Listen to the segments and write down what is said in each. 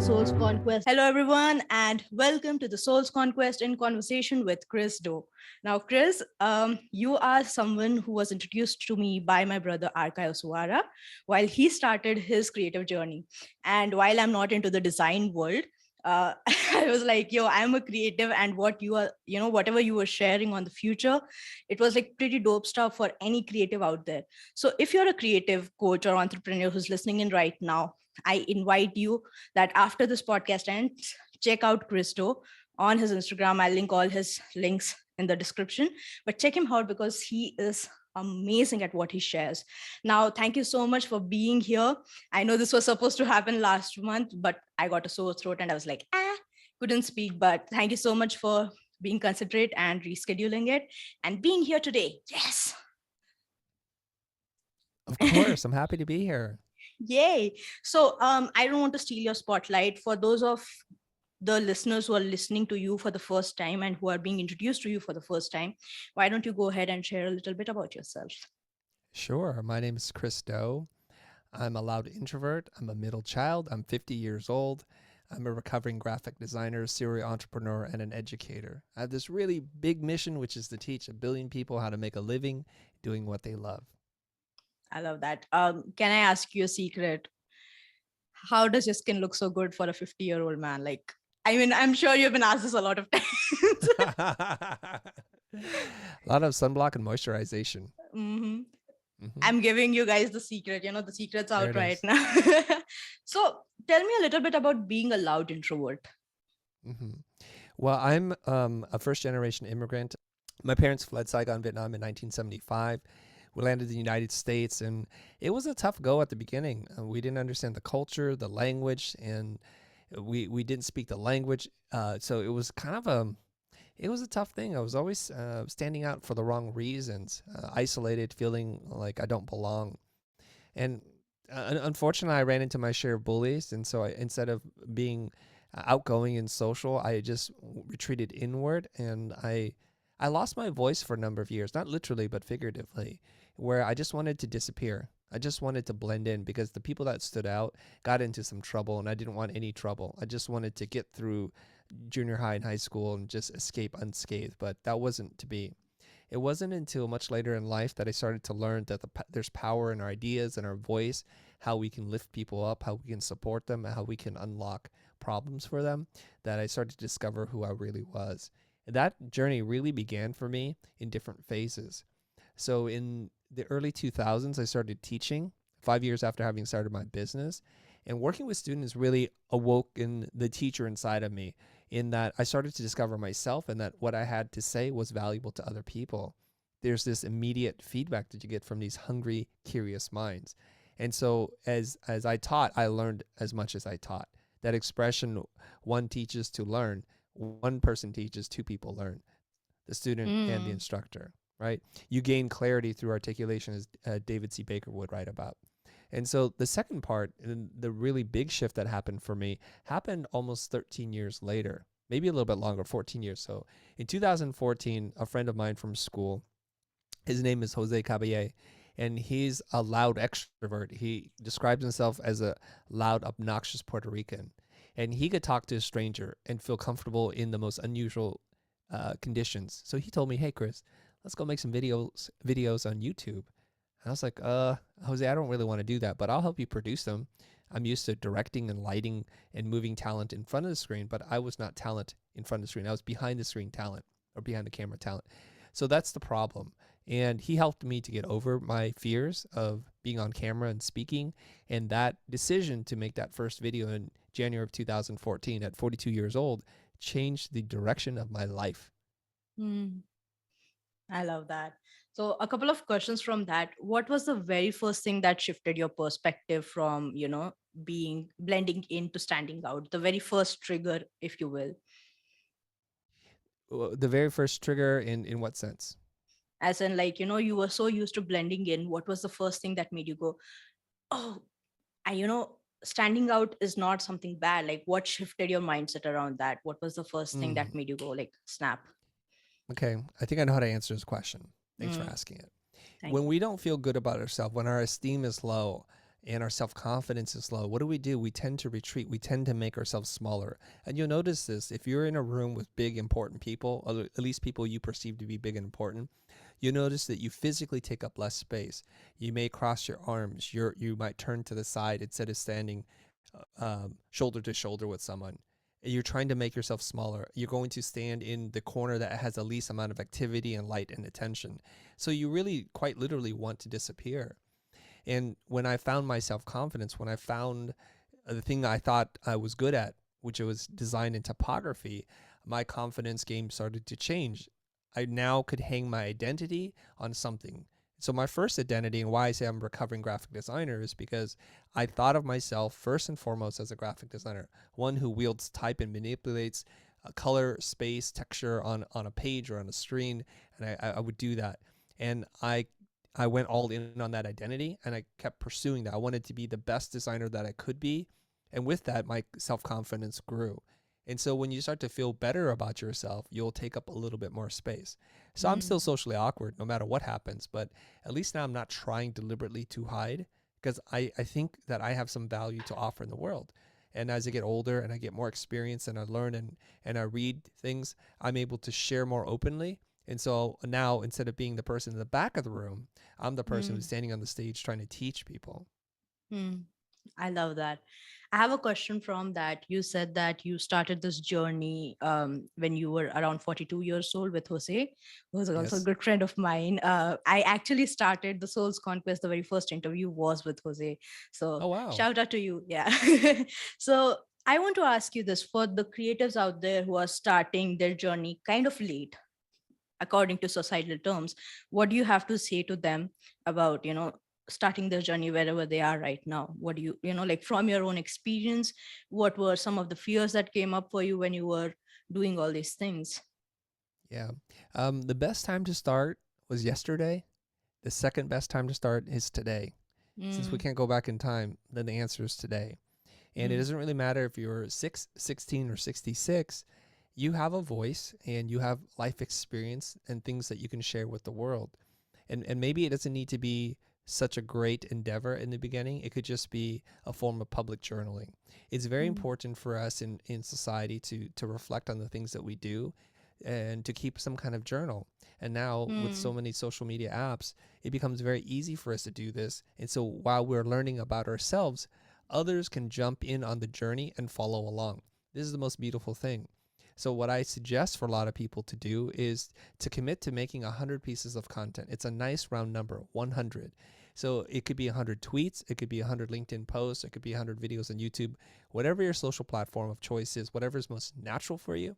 the Soul's Conquest. Hello, everyone, and welcome to the Soul's Conquest in conversation with Chris Do. Now, Chris, you are someone who was introduced to me by my brother Arka Osuwara while he started his creative journey. And while I'm not into the design world, I was like, yo, I'm a creative, and what you are, whatever you were sharing on the future, it was like pretty dope stuff for any creative out there. So, if you're a creative coach or entrepreneur who's listening in right now, I invite you that after this podcast ends, check out Christo on his Instagram. I'll link all his links in the description, but check him out because he is amazing at what he shares. Now, thank you so much for being here. I know this was supposed to happen last month, but I got a sore throat and I was like, couldn't speak. But thank you so much for being considerate and rescheduling it and being here today. Yes. Of course, I'm happy to be here. Yay. So I don't want to steal your spotlight. For those of the listeners who are listening to you for the first time and who are being introduced to you for the first time, why don't you go ahead and share a little bit about yourself? Sure. My name is Chris Do. I'm a loud introvert. I'm a middle child. I'm 50 years old. I'm a recovering graphic designer, serial entrepreneur, and an educator. I have this really big mission, which is to teach 1 billion people how to make a living doing what they love. I love that. Can I ask you a secret? How does your skin look so good for a 50-year-old man? Like, I mean, I'm sure you've been asked this a lot of times. A lot of sunblock and moisturization. Mm-hmm. Mm-hmm. I'm giving you guys the secret. The secret's There out it right is. now. So tell me a little bit about being a loud introvert. Mm-hmm. Well, I'm a first generation immigrant. My parents fled Saigon, Vietnam in 1975. We landed in the United States, and it was a tough go at the beginning. We didn't understand the culture, the language, and we didn't speak the language. So it was kind of it was a tough thing. I was always standing out for the wrong reasons, isolated, feeling like I don't belong. And unfortunately, I ran into my share of bullies, and so instead of being outgoing and social, I just retreated inward, and I lost my voice for a number of years, not literally but figuratively, where I just wanted to disappear. I just wanted to blend in because the people that stood out got into some trouble, and I didn't want any trouble. I just wanted to get through junior high and high school and just escape unscathed, but that wasn't to be. It wasn't until much later in life that I started to learn that there's power in our ideas and our voice, how we can lift people up, how we can support them, how we can unlock problems for them, that I started to discover who I really was. And that journey really began for me in different phases. So in the early 2000s, I started teaching 5 years after having started my business. And working with students really awoke in the teacher inside of me, in that I started to discover myself and that what I had to say was valuable to other people. There's this immediate feedback that you get from these hungry, curious minds. And so as I taught, I learned as much as I taught. That expression, one teaches to learn, one person teaches, two people learn, the student and the Mm. instructor, right? You gain clarity through articulation, as David C. Baker would write about. And so the second part, and the really big shift that happened for me, happened almost 13 years later, maybe a little bit longer, 14 years. So in 2014, a friend of mine from school, his name is Jose Caballé, and he's a loud extrovert. He describes himself as a loud, obnoxious Puerto Rican. And he could talk to a stranger and feel comfortable in the most unusual conditions. So he told me, "Hey, Chris, let's go make some videos on YouTube." And I was like, Jose, I don't really want to do that, but I'll help you produce them. I'm used to directing and lighting and moving talent in front of the screen, but I was not talent in front of the screen. I was behind the screen talent, or behind the camera talent. So that's the problem. And he helped me to get over my fears of being on camera and speaking. And that decision to make that first video in January of 2014 at 42 years old changed the direction of my life. Mm. I love that. So, a couple of questions from that. What was the very first thing that shifted your perspective from, being blending in to standing out? The very first trigger, if you will. The very first trigger in what sense? As in, like, you were so used to blending in. What was the first thing that made you go, oh, standing out is not something bad? Like, what shifted your mindset around that? What was the first thing Mm, that made you go, like, snap? okay, I think I know how to answer this question. Thanks for Mm, asking it. thank When you. we don't feel good about ourselves, when our esteem is low, and our self-confidence is low, what do? We tend to retreat. We tend to make ourselves smaller. And you'll notice this if you're in a room with big, important people, or at least people you perceive to be big and important, you notice that you physically take up less space. You may cross your arms. You might turn to the side instead of standing shoulder to shoulder with someone. You're trying to make yourself smaller. You're going to stand in the corner that has the least amount of activity and light and attention. So you really quite literally want to disappear. And when I found my self confidence, when I found the thing I thought I was good at, which was design and typography, my confidence game started to change. I now could hang my identity on something. So my first identity, and why I say I'm a recovering graphic designer, is because I thought of myself first and foremost as a graphic designer, one who wields type and manipulates color, space, texture on a page or on a screen, and I would do that. And I went all in on that identity, and I kept pursuing that. I wanted to be the best designer that I could be, and with that, my self confidence grew. And so when you start to feel better about yourself, you'll take up a little bit more space. So I'm still Mm. socially awkward no matter what happens, but at least now I'm not trying deliberately to hide because I think that I have some value to offer in the world. And as I get older and I get more experience and I learn and I read things, I'm able to share more openly. And so now, instead of being the person in the back of the room, I'm the person who's Mm. standing on the stage trying to teach people. Mm. I love that. I have a question from that. You said that you started this journey when you were around 42 years old with Jose, who's also a Yes. good friend of mine. I actually started the Soul's Conquest. The very first interview was with Jose. So Oh, wow. shout out to you. Yeah. So I want to ask you this for the creatives out there who are starting their journey kind of late according to societal terms, what do you have to say to them about starting their journey wherever they are right now? What do you like from your own experience, what were some of the fears that came up for you when you were doing all these things? Yeah. The best time to start was yesterday. The second best time to start is today. Since we Mm, can't go back in time, then the answer is today. And it mm, doesn't really matter if you're 16, or 66. You have a voice and you have life experience and things that you can share with the world. And maybe it doesn't need to be such a great endeavor in the beginning. It could just be a form of public journaling. It's very mm, important for us in society to reflect on the things that we do and to keep some kind of journal. And now with so mm, many social media apps, it becomes very easy for us to do this. And so while we're learning about ourselves, others can jump in on the journey and follow along. This is the most beautiful thing. So what I suggest for a lot of people to do is to commit to making 100 pieces of content. It's a nice round number, 100. So it could be 100 tweets, it could be 100 LinkedIn posts, it could be 100 videos on YouTube, whatever your social platform of choice is, whatever is most natural for you.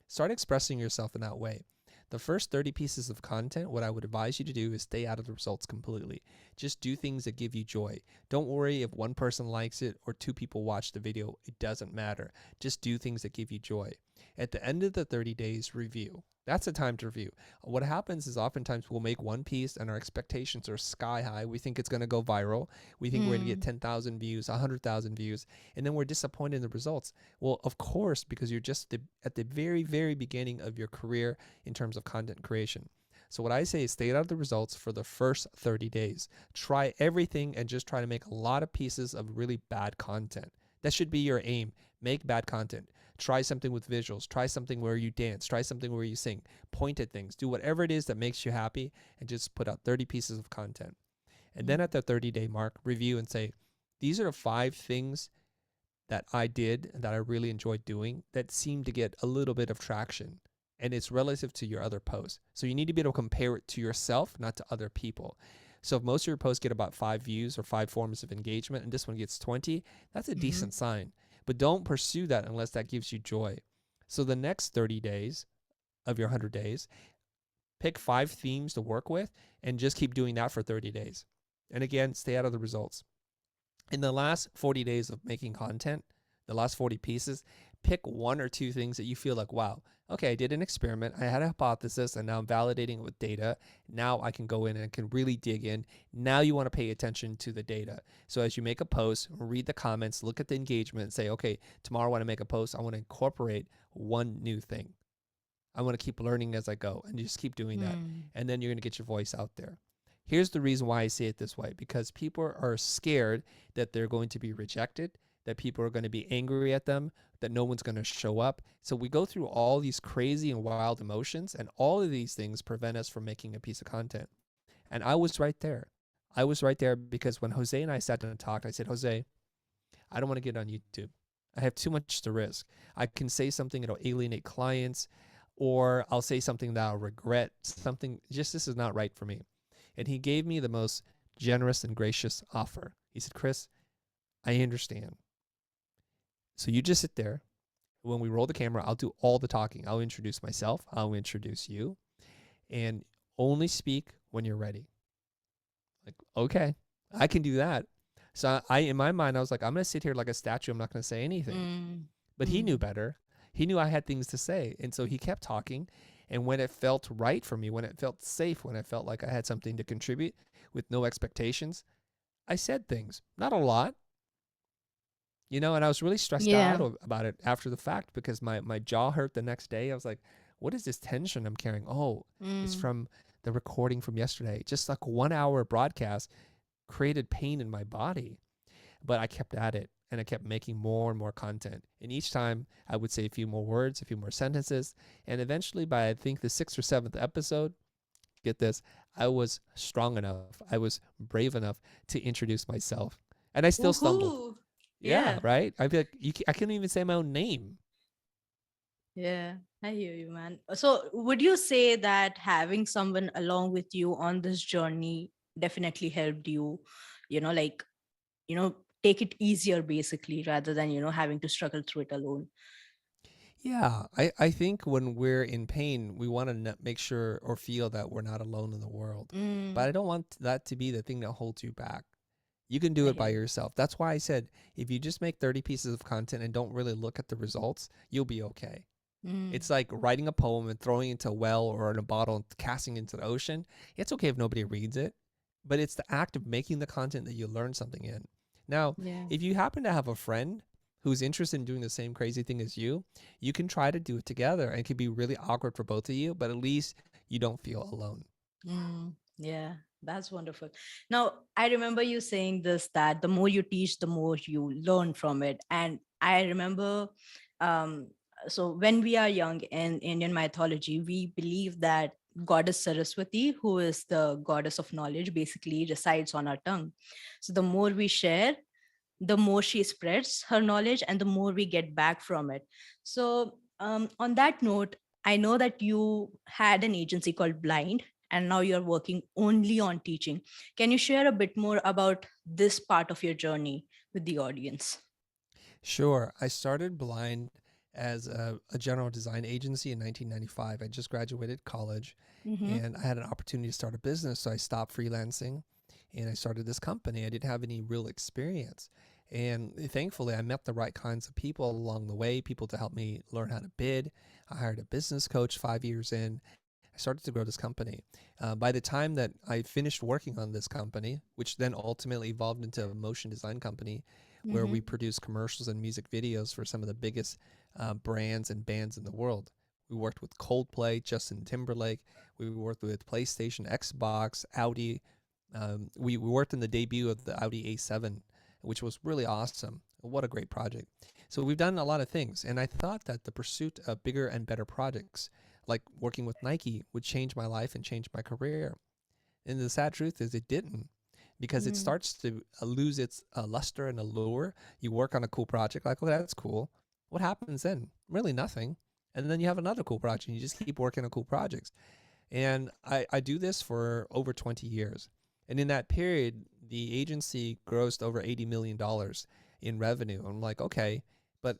Start expressing yourself in that way. The first 30 pieces of content, what I would advise you to do is stay out of the results completely. Just do things that give you joy. Don't worry if one person likes it or two people watch the video. It doesn't matter. Just do things that give you joy. At the end of the 30 days, review. That's the time to review. What happens is oftentimes we'll make one piece and our expectations are sky high. We think it's going to go viral. We think we're going to get mm, 10,000 views, 100,000 views, and then we're disappointed in the results. Well, of course, because you're just at the very, very beginning of your career in terms of content creation. So what I say is stay out of the results for the first 30 days. Try everything and just try to make a lot of pieces of really bad content. That should be your aim. Make bad content. Try something with visuals. Try something where you dance. Try something where you sing. Point at things. Do whatever it is that makes you happy and just put out 30 pieces of content. And then mm, at the 30-day mark, review and say, these are the 5 things that I did and that I really enjoyed doing that seemed to get a little bit of traction. And it's relative to your other posts. So you need to be able to compare it to yourself, not to other people. So if most of your posts get about 5 views or 5 forms of engagement and this one gets 20, that's a mm, decent sign. But don't pursue that unless that gives you joy. So the next 30 days of your 100 days, pick 5 themes to work with and just keep doing that for 30 days. And again, stay out of the results. In the last 40 days of making content, the last 40 pieces, pick 1 or 2 things that you feel like, wow, okay, I did an experiment, I had a hypothesis, and now I'm validating it with data. Now I can go in and can really dig in. Now you want to pay attention to the data. So as you make a post, read the comments, look at the engagement, and say, okay, tomorrow when I make a post, I want to incorporate one new thing. I want to keep learning as I go and just keep doing that. mm, And then you're going to get your voice out there. Here's the reason why I say it this way, because people are scared that they're going to be rejected, that people are going to be angry at them, that no one's going to show up. So we go through all these crazy and wild emotions, and all of these things prevent us from making a piece of content. And I was right there. I was right there because when Jose and I sat down and talked, I said, Jose, I don't want to get on YouTube. I have too much to risk. I can say something that'll alienate clients, or I'll say something that I'll regret. Something just, this is not right for me. And he gave me the most generous and gracious offer. He said, Chris, I understand. So you just sit there. When we roll the camera, I'll do all the talking. I'll introduce myself. I'll introduce you, and only speak when you're ready. Like, okay, I can do that. So in my mind, I was like, I'm going to sit here like a statue. I'm not going to say anything. Mm. But he knew Mm. better. He knew I had things to say. And so he kept talking. And when it felt right for me, when it felt safe, when I felt like I had something to contribute with no expectations, I said things. Not a lot, and I was really stressed out Yeah. about it after the fact because my jaw hurt the next day. I was like, what is this tension I'm carrying? Oh, it's Mm. from the recording from yesterday. Just like 1 hour broadcast created pain in my body. But I kept at it and I kept making more and more content. And each time I would say a few more words, a few more sentences. And eventually, by I think the sixth or seventh episode, get this, I was strong enough, I was brave enough to introduce myself. And I still stumbled. Woohoo. Yeah, Yeah. right? I'd be like, I couldn't even say my own name. Yeah, I hear you, man. So, would you say that having someone along with you on this journey definitely helped you, like, you know, take it easier basically rather than, having to struggle through it alone? Yeah, I think when we're in pain, we want to make sure or feel that we're not alone in the world. But Mm, I don't want that to be the thing that holds you back. You can do I it by hear you. yourself. That's why I said if you just make 30 pieces of content and don't really look at the results, you'll be okay. Mm, It's like writing a poem and throwing it into a well or in a bottle and casting it into the ocean. It's okay if nobody reads it, but it's the act of making the content that you learn something in. Now, yeah. if you happen to have a friend who's interested in doing the same crazy thing as you can try to do it together and it can be really awkward for both of you, but at least you don't feel alone. Yeah, that's wonderful. Now, I remember you saying this that the more you teach, the more you learn from it. And I remember, um, so when we are young in Indian mythology, we believe that goddess Saraswati, who is the goddess of knowledge, basically resides on our tongue. So the more we share, the more she spreads her knowledge and the more we get back from it. So, on that note, I know that you had an agency called Blind and now you're working only on teaching. Can you share a bit more about this part of your journey with the audience? Sure. I started Blind as a general design agency in 1995. I just graduated college Mm-hmm. and I had an opportunity to start a business. So I stopped freelancing and I started this company. I didn't have any real experience. And thankfully, I met the right kinds of people along the way, people to help me learn how to bid. I hired a business coach 5 years in. I started to grow this company. By the time that I finished working on this company, which then ultimately evolved into a motion design company where Mm-hmm. we produce commercials and music videos for some of the biggest brands and bands in the world. We worked with Coldplay, Justin Timberlake. We worked with PlayStation, Xbox, Audi. We worked in the debut of the Audi A7, which was really awesome. What a great project. So we've done a lot of things. And I thought that the pursuit of bigger and better projects, like working with Nike, would change my life and change my career. And the sad truth is it didn't, because it Mm-hmm. starts to lose its luster and allure. You work on a cool project, like, oh, that's cool. What happens then? Really nothing. And then you have another cool project and you just keep working on cool projects. And I do this for over 20 years. And in that period, the agency grossed over $80 million in revenue. I'm like, okay, but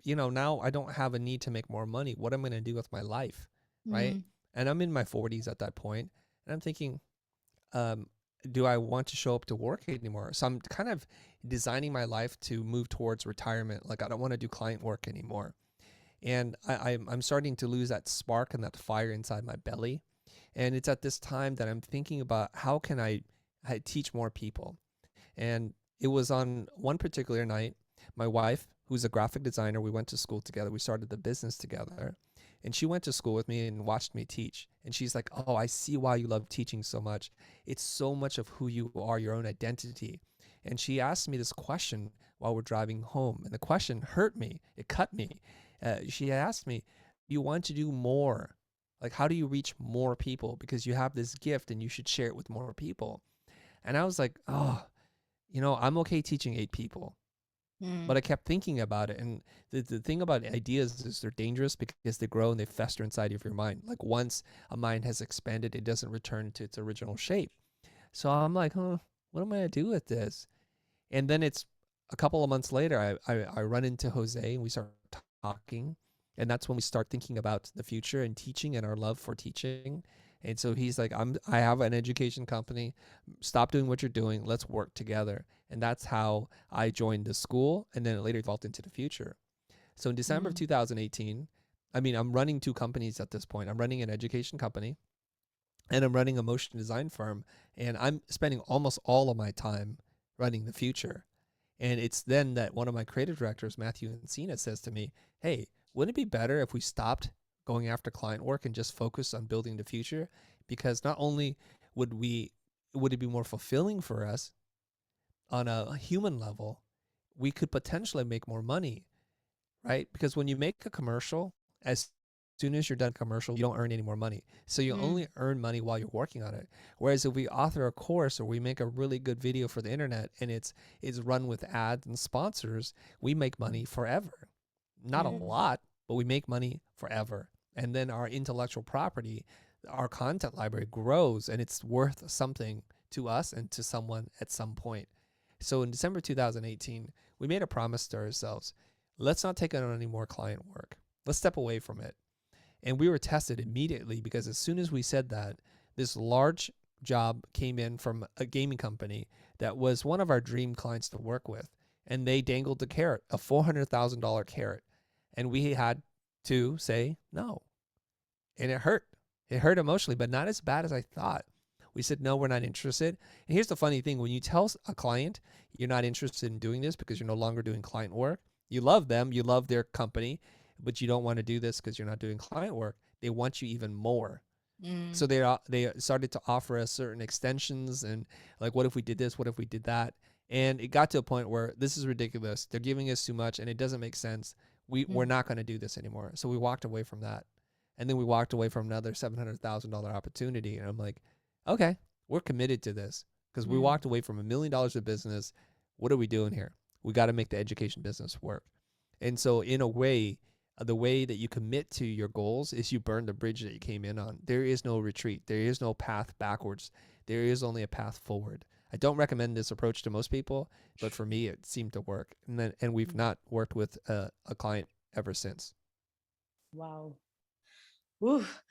now I don't have a need to make more money. What am I going to do with my life? Right. And I'm in my 40s at that point, and I'm thinking, um, do I want to show up to work anymore? So I'm kind of designing my life to move towards retirement. Like I don't want to do client work anymore. And I'm starting to lose that spark and that fire inside my belly. And it's at this time that I'm thinking about how can I teach more people. And it was on one particular night, my wife, who's a graphic designer, we went to school together. We started the business together. And she went to school with me and watched me teach. And she's like, "Oh, I see why you love teaching so much. It's so much of who you are, your own identity." And she asked me this question while we're driving home. And the question hurt me, it cut me. She asked me, "You want to do more? Like, how do you reach more people? Because you have this gift and you should share it with more people." And I was like, "Oh, I'm okay teaching 8 people." Mm. But I kept thinking about it. And the thing about ideas is they're dangerous because they grow and they fester inside of your mind. Like once a mind has expanded, it doesn't return to its original shape. So I'm like, what am I going to do with this? And then it's a couple of months later, I run into Jose and we start talking. And that's when we start thinking about the future and teaching and our love for teaching. And so he's like, I have an education company. Stop doing what you're doing. Let's work together. And that's how I joined the school and then it later evolved into the future. So in December of Mm. 2018, I mean, I'm running 2 companies at this point. I'm running an education company and I'm running a motion design firm. And I'm spending almost all of my time running the future. And it's then that one of my creative directors, Matthew Encina, says to me, "Hey, wouldn't it be better if we stopped going after client work and just focused on building the future? Because not only would it be more fulfilling for us on a human level, we could potentially make more money, right? Because when you make a commercial, as soon as you're done commercial, you don't earn any more money. So you only Mm. earn money while you're working on it. Whereas if we author a course or we make a really good video for the internet and it's run with ads and sponsors, we make money forever. Not a Mm. lot, but we make money forever. And then our intellectual property, our content library grows and it's worth something to us and to someone at some point. So in December 2018, we made a promise to ourselves. Let's not take on any more client work. Let's step away from it. And we were tested immediately because as soon as we said that, this large job came in from a gaming company that was one of our dream clients to work with. And they dangled the carrot, a $400,000 carrot. And we had to say no. And it hurt. It hurt emotionally, but not as bad as I thought. We said, no, we're not interested. And here's the funny thing when you tell a client you're not interested in doing this because you're no longer doing client work, you love them, you love their company, but you don't want to do this because you're not doing client work, they want you even more. Mm. So they started to offer us certain extensions and like, what if we did this? What if we did that? And it got to a point where this is ridiculous. They're giving us too much and it doesn't make sense. We're Mm. not going to do this anymore. So we walked away from that. And then we walked away from another $700,000 opportunity. And I'm like, okay, we're committed to this because we Mm. walked away from $1 million of business. What are we doing here? We got to make the education business work. And so, in a way, the way that you commit to your goals is you burn the bridge that you came in on. There is no retreat. There is no path backwards. There is only a path forward. I don't recommend this approach to most people, but for me, it seemed to work. And we've Mm. not worked with a client ever since. Wow. Oof.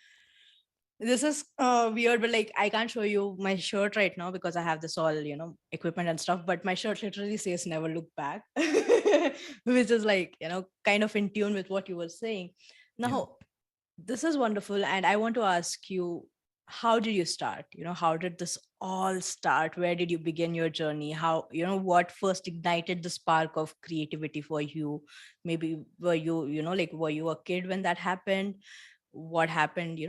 This is weird, but like I can't show you my shirt right now because I have this all, equipment and stuff. But my shirt literally says "Never look back," which is like, kind of in tune with what you were saying. Yeah. Now, this is wonderful, and I want to ask you, how did you start? How did this all start? Where did you begin your journey? How, what first ignited the spark of creativity for you? Maybe were you, like, were you a kid when that happened? What happened?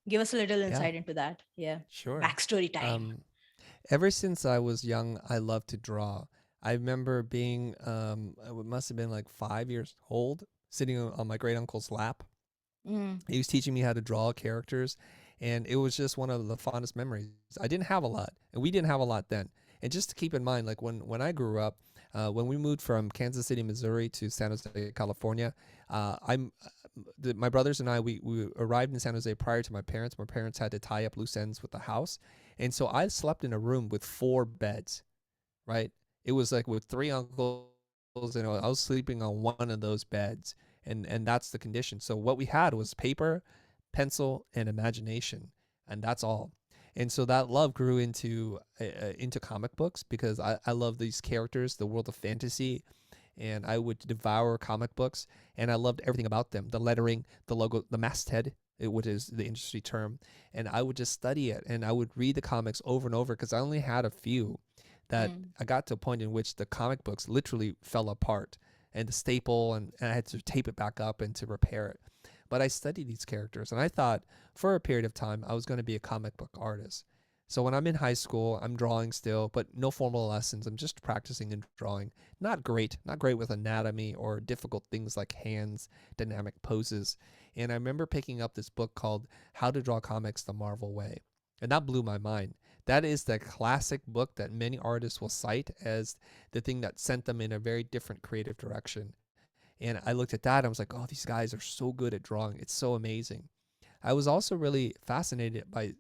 Give us a little Yeah. insight into that. Yeah. Sure. Backstory time. Um, Ever since I was young, I loved to draw. I remember being, I must have been like 5 years old, sitting on my great uncle's lap. Mm. He was teaching me how to draw characters, and it was just one of the fondest memories. I didn't have a lot, and we didn't have a lot then. And just to keep in mind, like when I grew up, when we moved from Kansas City, Missouri to San Jose, California, my brothers and I, we arrived in San Jose prior to my parents. My parents had to tie up loose ends with the house. And so I slept in a room with 4 beds, right? It was like with 3 uncles, and I was sleeping on one of those beds. And that's the condition. So what we had was paper, pencil, and imagination, and that's all. And so that love grew into comic books because I love these characters, the world of fantasy, and I would devour comic books, and I loved everything about them, the lettering, the logo, the masthead, which is the industry term, and I would just study it, and I would read the comics over and over because I only had a few. That Mm. I got to a point in which the comic books literally fell apart, and the staple, and I had to tape it back up and to repair it. but I studied these characters and I thought for a period of time I was going to be a comic book artist. So when I'm in high school, I'm drawing still, but no formal lessons. I'm just practicing and drawing. Not great with anatomy or difficult things like hands, dynamic poses. And I remember picking up this book called How to Draw Comics the Marvel Way. And that blew my mind. That is the classic book that many artists will cite as the thing that sent them in a very different creative direction. And I looked at that and I was like, oh, these guys are so good at drawing. It's so amazing. I was also really fascinated by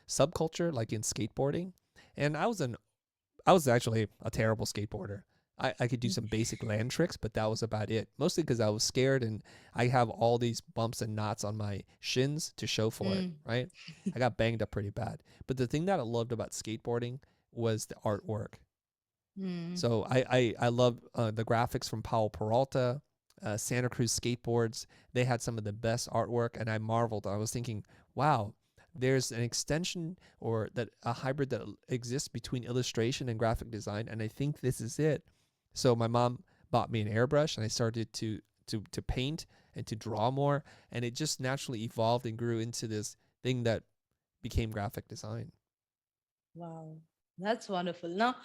subculture, like in skateboarding. And I was actually a terrible skateboarder. I could do some basic land tricks, but that was about it. Mostly because I was scared and I have all these bumps and knots on my shins to show for it, Mm. right? I got banged up pretty bad. But the thing that I loved about skateboarding was the artwork. Mm. So I love the graphics from Powell Peralta, Santa Cruz Skateboards. They had some of the best artwork, and I marveled. I was thinking, wow, there's an extension or that a hybrid that exists between illustration and graphic design, and I think this is it. So my mom bought me an airbrush, and I started to paint and to draw more, and it just naturally evolved and grew into this thing that became graphic design. Wow, that's wonderful. Now,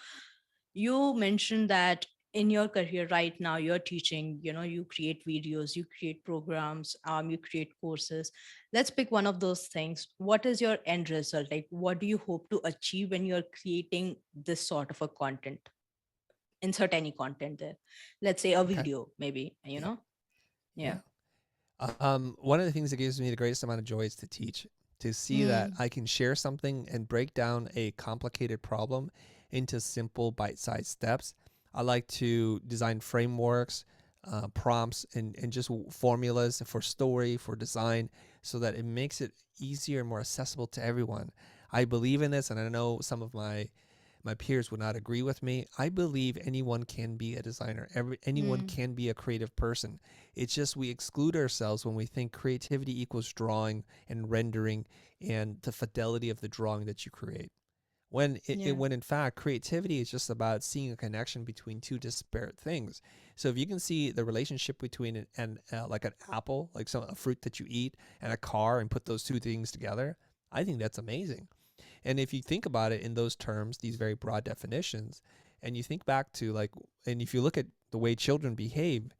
you mentioned that in your career right now, you're teaching, you create videos, you create programs, you create courses. Let's pick one of those things. What is your end result? Like, what do you hope to achieve when you're creating this sort of a content? Insert any content there. Let's say a Okay. video, maybe, Yeah. Yeah. Yeah. One of the things that gives me the greatest amount of joy is to teach, to see that Mm, I can share something and break down a complicated problem into simple bite-sized steps. I like to design frameworks, prompts, and just formulas for story, for design, so that it makes it easier and more accessible to everyone. I believe in this, and I know some of my peers would not agree with me. I believe anyone can be a designer. Anyone mm, can be a creative person. It's just we exclude ourselves when we think creativity equals drawing and rendering and the fidelity of the drawing that you create. yeah. When in fact creativity is just about seeing a connection between two disparate things. So if you can see the relationship between like an apple, like a fruit that you eat, and a car, and put those two things together, I think that's amazing. And if you think about it in those terms, these very broad definitions, and you think back to like, and if you look at the way children behave,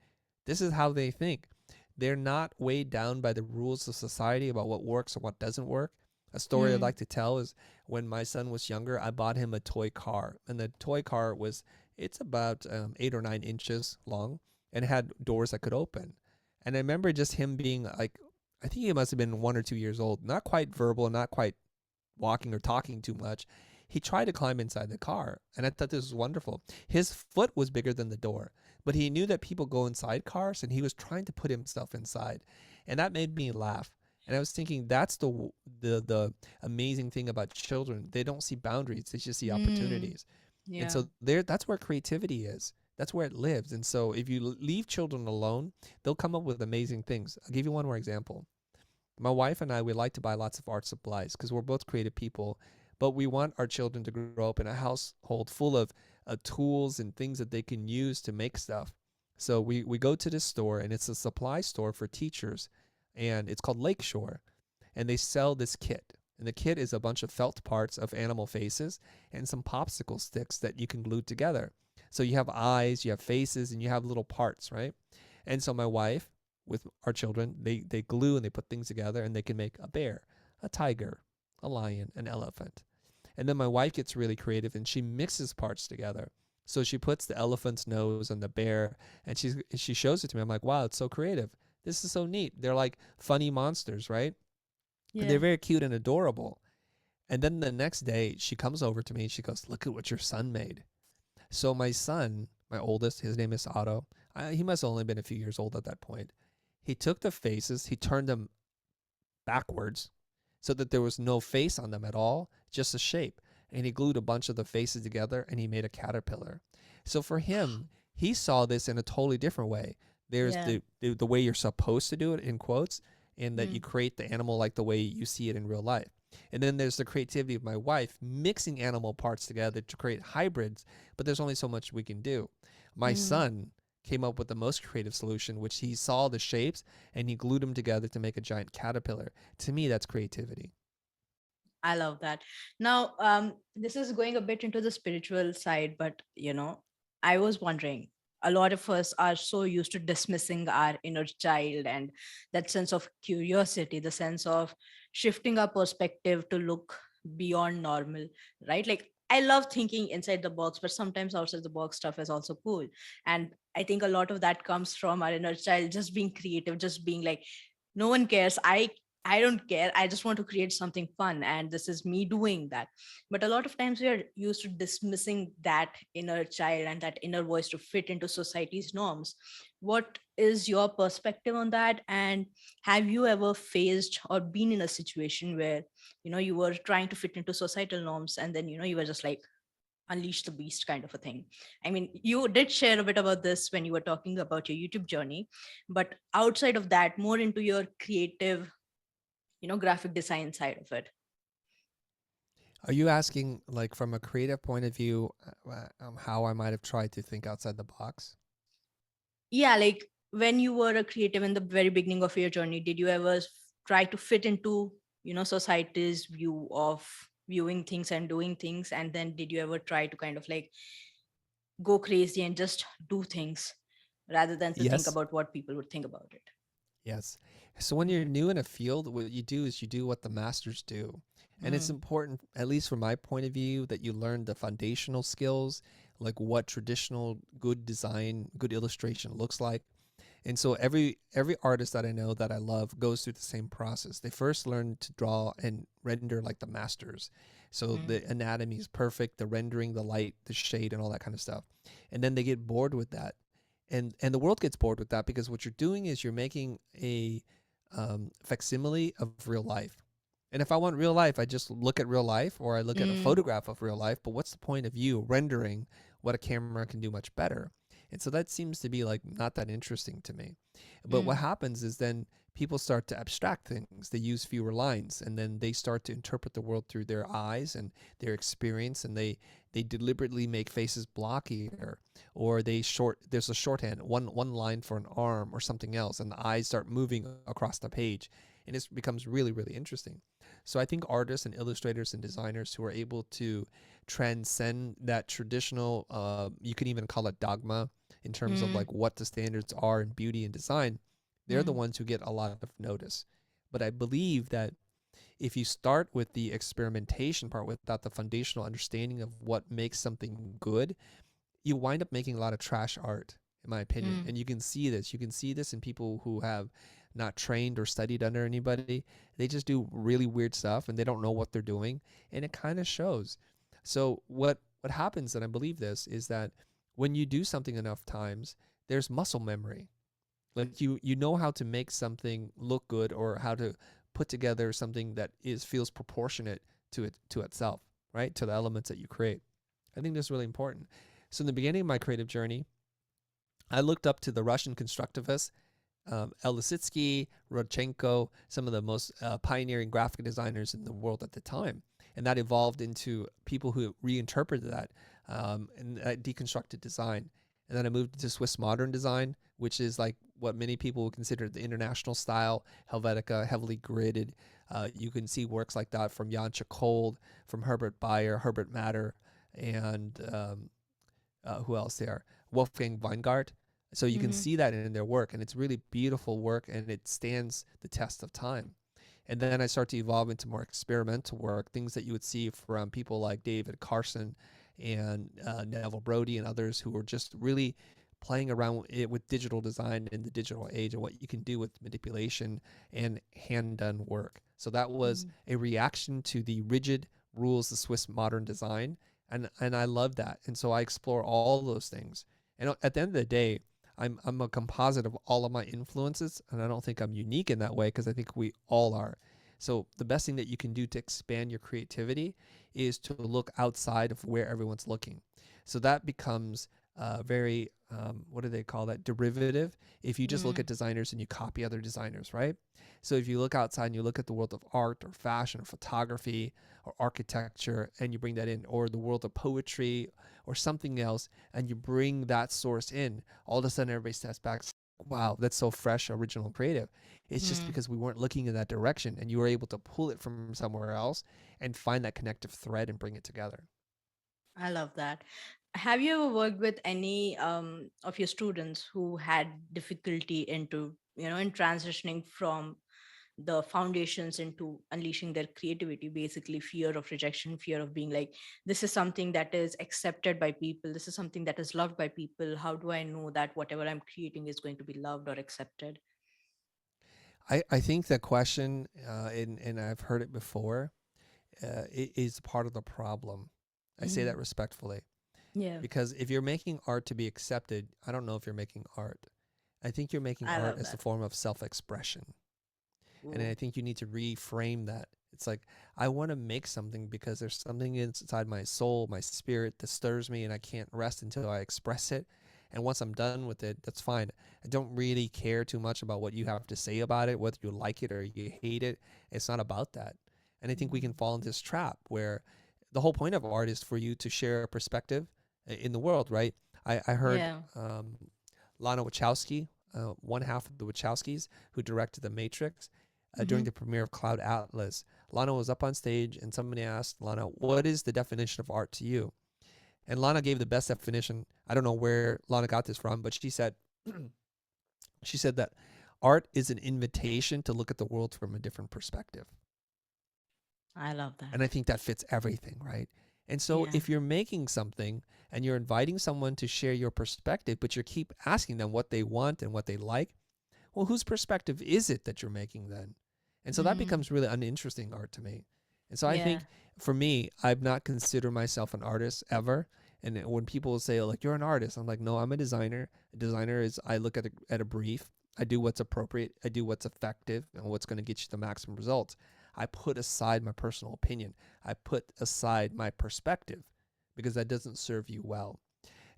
this is how they think. They're not weighed down by the rules of society about what works and what doesn't work. A story I'd Mm, like to tell is when my son was younger, I bought him a toy car, and the toy car it's about 8 or 9 inches long, and it had doors that could open. And I remember just him being like, I think he must have been 1 or 2 years old, not quite verbal, not quite walking or talking too much. He tried to climb inside the car, and I thought this was wonderful. His foot was bigger than the door, but he knew that people go inside cars, and he was trying to put himself inside, and that made me laugh. And I was thinking that's the amazing thing about children. They don't see boundaries; they just see mm, opportunities. And yeah. so there, that's where creativity is. That's where it lives. And so if you leave children alone, they'll come up with amazing things. I'll give you one more example. My wife and I, we like to buy lots of art supplies because we're both creative people, but we want our children to grow up in a household full of tools and things that they can use to make stuff. So we go to this store, and it's a supply store for teachers, and it's called Lakeshore, and they sell this kit. And the kit is a bunch of felt parts of animal faces and some popsicle sticks that you can glue together. So you have eyes, you have faces, and you have little parts, right? And so my wife, with our children, they glue and they put things together, and they can make a bear, a tiger, a lion, an elephant. And then my wife gets really creative and she mixes parts together. So she puts the elephant's nose on the bear, and she shows it to me. I'm like, wow, it's so creative. This is so neat. They're like funny monsters, right? And they're Yeah. very cute and adorable. And then the next day, she comes over to me and she goes, look at what your son made. So my son, my oldest, his name is Otto. He must have only been a few years old at that point. He took the faces, he turned them backwards so that there was no face on them at all, just a shape. And he glued a bunch of the faces together and he made a caterpillar. So for him, he saw this in a totally different way. There's Yeah. the way you're supposed to do it in quotes, and that you Mm, create the animal like the way you see it in real life. And then there's the creativity of my wife mixing animal parts together to create hybrids, but there's only so much we can do. My mm, son came up with the most creative solution, which he saw the shapes and he glued them together to make a giant caterpillar. To me, that's creativity. I love that. Now, this is going a bit into the spiritual side, but I was wondering. A lot of us are so used to dismissing our inner child and that sense of curiosity, the sense of shifting our perspective to look beyond normal, right? Like, I love thinking inside the box, but sometimes outside the box stuff is also cool. And I think a lot of that comes from our inner child just being creative, just being like, no one cares. I don't care. I just want to create something fun. And this is me doing that. But a lot of times we are used to dismissing that inner child and that inner voice to fit into society's norms. What is your perspective on that? And have you ever faced or been in a situation where, you were trying to fit into societal norms and then, you were just like, unleash the beast kind of a thing? I mean, you did share a bit about this when you were talking about your YouTube journey, but outside of that, more into your creative, graphic design side of it. Are you asking, like, from a creative point of view, how I might have tried to think outside the box? Yeah, like when you were a creative in the very beginning of your journey, did you ever try to fit into, society's view of viewing things and doing things? And then did you ever try to kind of like go crazy and just do things rather than to think Yes. about what people would think about it? Yes. So when you're Okay. new in a field, what you do is you do what the masters do. And it's Mm, important, at least from my point of view, that you learn the foundational skills, like what traditional good design, good illustration looks like. And so every artist that I know that I love goes through the same process. They first learn to draw and render like the masters. So mm, the anatomy is perfect, the rendering, the light, the shade, and all that kind of stuff. And then they get bored with that, and the world gets bored with that because what you're doing is you're making a facsimile of real life. And if I want real life, I just look at real life or I look at a mm, photograph of real life. But what's the point of you rendering what a camera can do much better? And so that seems to be like not that interesting to me. But what mm, happens is then people start to abstract things. They use fewer lines and then they start to interpret the world through their eyes and their experience, and they deliberately make faces blockier, or there's a shorthand, one line for an arm or something else, and the eyes start moving across the page, and it becomes really, really interesting. So I think artists and illustrators and designers who are able to transcend that traditional, you can even call it dogma, in terms of mm, like what the standards are in beauty and design, they're the mm, ones who get a lot of notice. But I believe that if you start with the experimentation part without the foundational understanding of what makes something good, you wind up making a lot of trash art, in my opinion. mm, And you can see this. You can see this in people who have not trained or studied under anybody. They just do really weird stuff and they don't know what they're doing, and it kind of shows. So what happens, and I believe this, is that when you do something enough times, there's muscle memory. Like you know how to make something look good, or how to put together something that is feels proportionate to itself, right? To the elements that you create. I think that's really important. So in the beginning of my creative journey, I looked up to the Russian constructivists, El Lissitzky, Rodchenko, some of the most pioneering graphic designers in the world at the time. And that evolved into people who reinterpreted that, and deconstructed design. And then I moved to Swiss modern design, which is like what many people would consider the international style, Helvetica, heavily gridded. You can see works like that from Jan Cold, from Herbert Bayer, Herbert Matter, and who else there? Wolfgang Weingart. So you can mm, see that in their work, and it's really beautiful work, and it stands the test of time. And then I start to evolve into more experimental work, things that you would see from people like David Carson and Neville Brody and others who were just really playing around with digital design in the digital age and what you can do with manipulation and hand done work. So that was mm, a reaction to the rigid rules of Swiss modern design, and I love that. And so I explore all those things. And at the end of the day, I'm a composite of all of my influences, and I don't think I'm unique in that way because I think we all are. So the best thing that you can do to expand your creativity is to look outside of where everyone's looking. So that becomes very what do they call that, derivative, if you just look at Mm. designers and you copy other designers, right? So if you look outside and you look at the world of art or fashion or photography or architecture and you bring that in, or the world of poetry or something else, and you bring that source in, all of a sudden everybody steps back, wow, that's so fresh, original, creative. It's just Mm. because we weren't looking in that direction and you were able to pull it from somewhere else and find that connective thread and bring it together. I love that. Have you ever worked with any of your students who had difficulty into, in transitioning from the foundations into unleashing their creativity, basically fear of rejection, fear of being like, this is something that is accepted by people, this is something that is loved by people. How do I know that whatever I'm creating is going to be loved or accepted? I think the question, and I've heard it before, it is part of the problem. I say that Mm. respectfully Yeah, because if you're making art to be accepted, I don't know if you're making art. I think you're making I art love as a that. form of self expression. And Ooh. I think you need to reframe that. It's like, I want to make something because there's something inside my soul, my spirit that stirs me, and I can't rest until I express it. And once I'm done with it, that's fine. I don't really care too much about what you have to say about it, whether you like it or you hate it. It's not about that. And I think we can Mm. fall into this trap where the whole point of art is for you to share a perspective in the world, right? I heard Yeah. Lana Wachowski, one half of the Wachowskis, who directed The Matrix, during Hmm. the premiere of Cloud Atlas. Lana was up on stage and somebody asked Lana, "What is the definition of art to you?" And Lana gave the best definition. I don't know where Lana got this from, but she said, she said that art is an invitation to look at the world from a different perspective. I love And I that. think that fits everything, right? And so Yeah. if you're making something and you're inviting someone to share your perspective, but you keep asking them what they want and what they like, well, whose perspective is it that you're making then? And so that Mm. becomes really uninteresting art to me. And so I Yeah. think for me, I've not considered myself an artist ever. And when people say like you're an artist, I'm like, no, I'm a designer. A designer is I look at a brief, I do what's appropriate, I do what's effective, and what's going to get you the maximum results. I put aside my personal opinion. I put aside my perspective because that doesn't serve you well.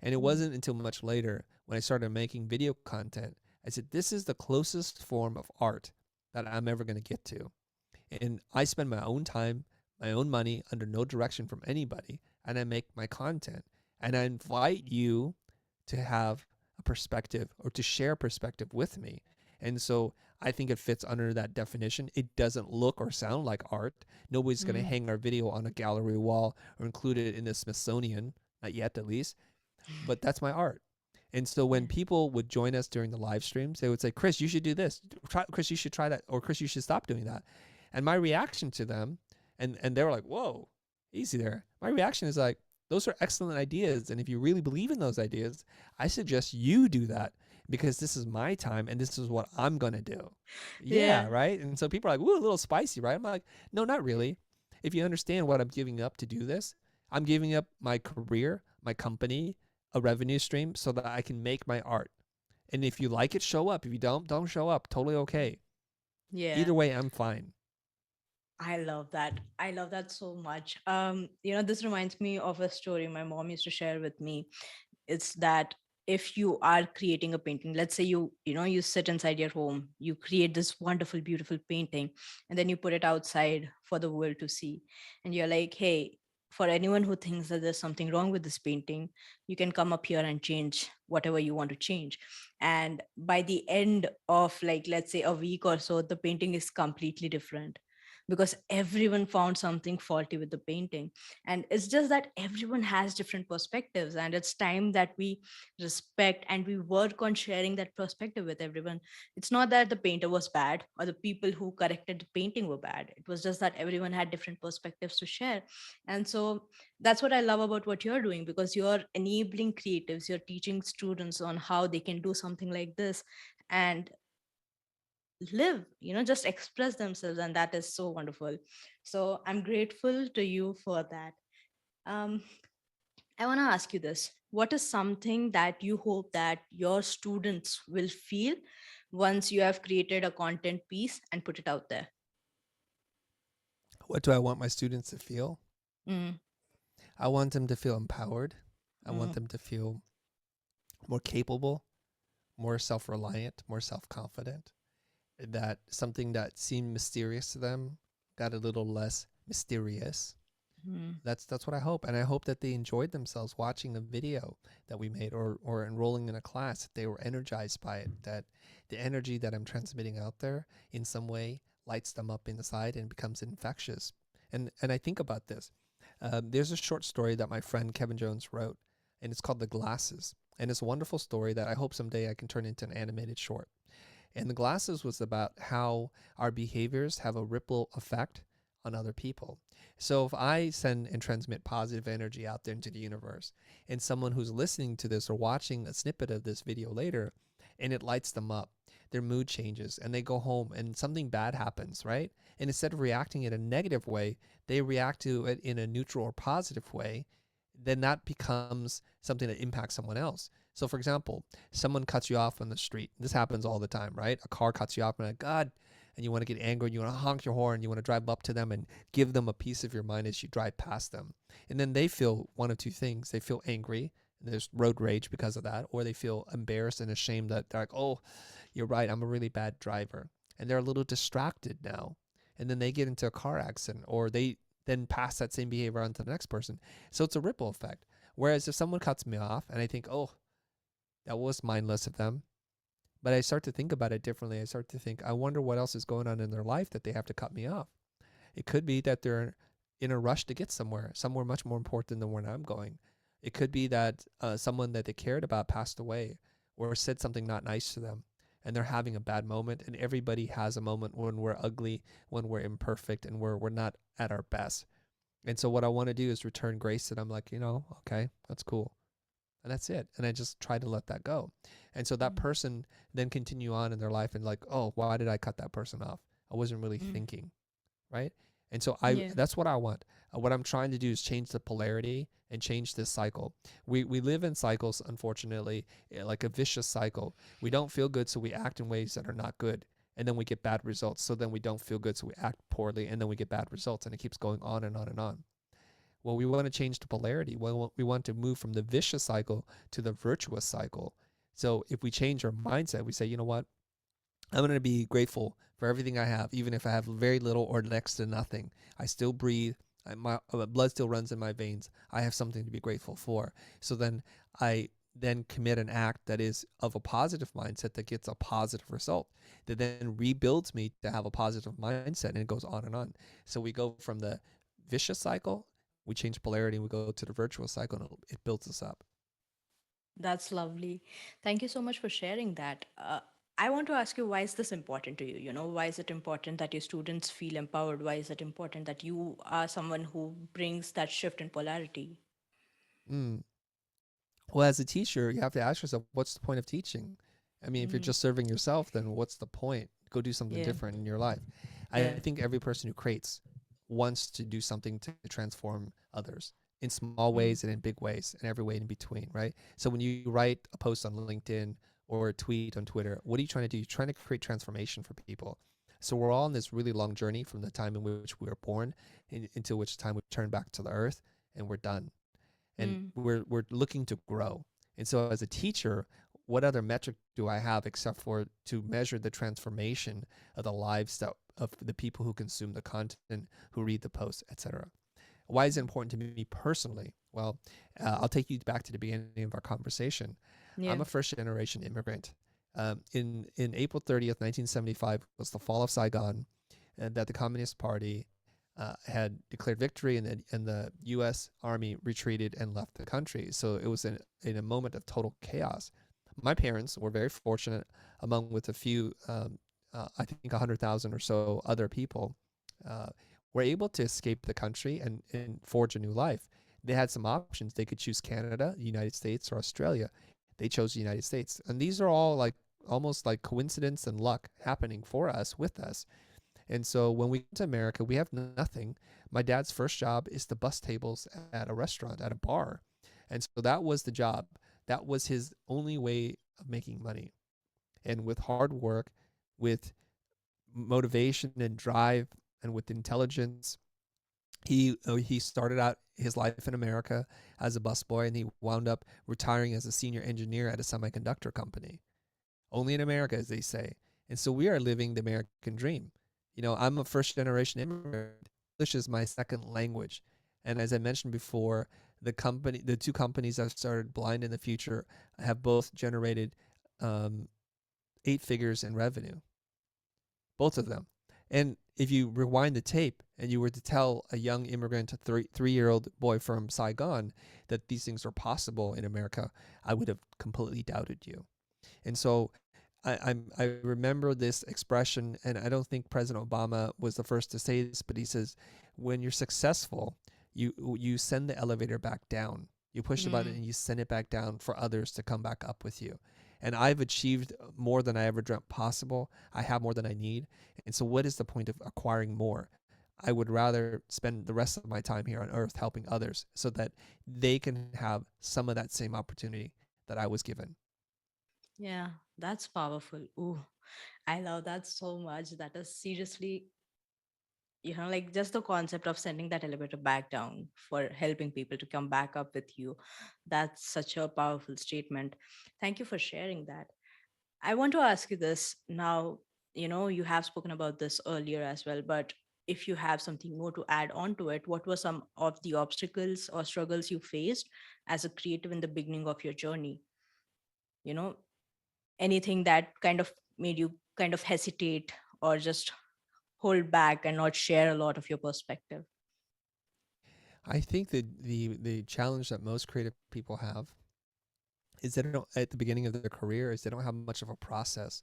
And it Mm. wasn't until much later when I started making video content, I said, this is the closest form of art that I'm ever going to get to. And I spend my own time, my own money under no direction from anybody, and I make my content. And I invite you to have a perspective or to share perspective with me. And so I think it fits under that definition. It doesn't look or sound like art. Nobody's going to Mm. hang our video on a gallery wall or include it in the Smithsonian, not yet at least, but that's my art. And so Yeah. when people would join us during the live streams, they would say, "Chris, you should do this. Chris, you should try that, or Chris, you should stop doing that." And my reaction to them, and they were like, "Whoa, easy there." My reaction is like, "Those are excellent ideas, and if you really believe in those ideas, I suggest you do that because this is my time and this is what I'm gonna do." Yeah, Yeah. right. And so people are like, "Woo, a little spicy, right?" I'm like, "No, not really. If you understand what I'm giving up to do this, I'm giving up my career, my company, a revenue stream so that I can make my art. And if you like it, show up. If you don't show up. Totally okay. Yeah. Either way, I'm fine." I love that. I love that so much. This reminds me of a story my mom used to share with me. It's that if you are creating a painting, let's say you sit inside your home, you create this wonderful, beautiful painting, and then you put it outside for the world to see. And you're like, hey, for anyone who thinks that there's something wrong with this painting, you can come up here and change whatever you want to change. And by the end of, like, let's say a week or so, the painting is completely different because everyone found something faulty with the painting. And it's just that everyone has different perspectives, and it's time that we respect and we work on sharing that perspective with everyone. It's not that the painter was bad or the people who corrected the painting were bad. It was just that everyone had different perspectives to share. And so that's what I love about what you're doing, because you're enabling creatives, you're teaching students on how they can do something like this and live, just express themselves. And that is so wonderful. So I'm grateful to you for that. um, I want to ask you this: what is something that you hope that your students will feel once you have created a content piece and put it out there? What do I want my students to feel? Mm. I want them to feel empowered. I want Mm. them to feel more capable, more self-reliant, more self-confident. That something that seemed mysterious to them got a little less mysterious. Mm. That's what I hope, and I hope that they enjoyed themselves watching a video that we made, or enrolling in a class. That they were energized by it. That the energy that I'm transmitting out there in some way lights them up inside and becomes infectious. And I think about this. There's a short story that my friend Kevin Jones wrote, and it's called The Glasses. And it's a wonderful story that I hope someday I can turn into an animated short. And The Glasses was about how our behaviors have a ripple effect on other people. So if I send and transmit positive energy out there into the universe, and someone who's listening to this or watching a snippet of this video later, and it lights them up, their mood changes, and they go home and something bad happens, right? And instead of reacting in a negative way, they react to it in a neutral or positive way, then that becomes something that impacts someone else. So, for example, someone cuts you off on the street. This happens all the time, right? A car cuts you off, and like, God, and you want to get angry, you want to honk your horn, you want to drive up to them and give them a piece of your mind as you drive past them. And then they feel one of two things. They feel angry, and there's road rage because of that, or they feel embarrassed and ashamed that they're like, oh, you're right, I'm a really bad driver. And they're a little distracted now. And then they get into a car accident, or they then pass that same behavior on to the next person. So it's a ripple effect. Whereas if someone cuts me off and I think, oh, that was mindless of them, but I start to think about it differently. I start to think, I wonder what else is going on in their life that they have to cut me off. It could be that they're in a rush to get somewhere much more important than where I'm going. It could be that someone that they cared about passed away or said something not nice to them, and they're having a bad moment. And everybody has a moment when we're ugly, when we're imperfect, and we're not at our best. And so what I want to do is return grace. And I'm like, okay, that's cool. And that's it. And I just try to let that go. And so that Mm. person then continue on in their life and like, oh, why did I cut that person off? I wasn't really Mm. thinking, right? And so Yeah. that's what I want. What I'm trying to do is change the polarity and change this cycle. We live in cycles, unfortunately, like a vicious cycle. We don't feel good, so we act in ways that are not good. And then we get bad results. So then we don't feel good, so we act poorly, and then we get bad results. And it keeps going on and on and on. Well, we want to change the polarity. We want to move from the vicious cycle to the virtuous cycle. So if we change our mindset, we say, you know what? I'm going to be grateful for everything I have, even if I have very little or next to nothing. I still breathe. My blood still runs in my veins. I have something to be grateful for. So then I then commit an act that is of a positive mindset that gets a positive result, that then rebuilds me to have a positive mindset, and it goes on and on. So we go from the vicious cycle, we change polarity, and we go to the virtuous cycle, and it builds us up. That's lovely. Thank you so much for sharing that. I want to ask you, why is this important to you? Why is it important that your students feel empowered? Why is it important that you are someone who brings that shift in polarity? Mm. Well, as a teacher, you have to ask yourself, what's the point of teaching? I mean, if you're Mm. just serving yourself, then what's the point? Go do something Yeah. different in your life. I Yeah. think every person who creates wants to do something to transform others in small Mm. ways and in big ways and every way in between, right? So when you write a post on LinkedIn or a tweet on Twitter, what are you trying to do? You're trying to create transformation for people. So we're all on this really long journey from the time in which we were born into which time we turn back to the earth and we're done, and Mm. we're looking to grow. And so as a teacher, what other metric do I have except for to measure the transformation of the lives of the people who consume the content, who read the posts, etc. Why is it important to me personally? Well, I'll take you back to the beginning of our conversation. Yeah. I'm a first generation immigrant. In April 30th, 1975 was the fall of Saigon, and that the Communist Party had declared victory, and the U.S. Army retreated and left the country. So it was in a moment of total chaos. My parents were very fortunate, among with a few, I think 100,000 or so other people, uh, were able to escape the country and forge a new life. They had some options. They could choose Canada, the United States, or Australia. They chose the United States. And these are all like almost like coincidence and luck happening for us, with us. And so when we get to America, we have nothing. My dad's first job is to bus tables at a restaurant, at a bar. And so that was the job. That was his only way of making money. And with hard work, with motivation and drive, and with intelligence, He started out his life in America as a busboy, and he wound up retiring as a senior engineer at a semiconductor company. Only in America, as they say. And so we are living the American dream. I'm a first generation immigrant. English is my second language. And as I mentioned before, the two companies I've started, Blind in the Future, have both generated um, 8 figures in revenue, both of them. And if you rewind the tape and you were to tell a young immigrant, a 3-year-old boy from Saigon, that these things are possible in America, I would have completely doubted you. And so I remember this expression, and I don't think President Obama was the first to say this, but he says, when you're successful, you send the elevator back down. You push the button Mm, and you send it back down for others to come back up with you. And I've achieved more than I ever dreamt possible. I have more than I need. And so, what is the point of acquiring more? I would rather spend the rest of my time here on earth helping others so that they can have some of that same opportunity that I was given. yeah, that's powerful. Ooh, I love that so much. That is seriously, like just the concept of sending that elevator back down for helping people to come back up with you. That's such a powerful statement. Thank you for sharing that. I want to ask you this now. You have spoken about this earlier as well, but if you have something more to add on to it, what were some of the obstacles or struggles you faced as a creative in the beginning of your journey? You know, anything that kind of made you kind of hesitate or just hold back and not share a lot of your perspective? I think that the challenge that most creative people have is they don't at the beginning of their career is they don't have much of a process.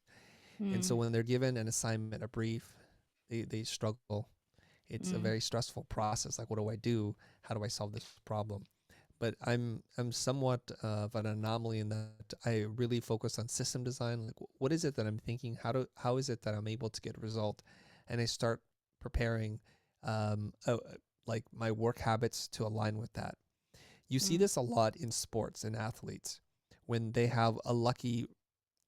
And so Mm, when they're given an assignment, a brief, they struggle. It's a very mm, stressful process. Like, what do I do? How do I solve this problem? But I'm somewhat of an anomaly in that I really focus on system design. Like, what is it that I'm thinking? How is it that I'm able to get a result? And I start preparing, um, uh, like my work habits to align with that. You see mm, this a lot in sports and athletes when they have a lucky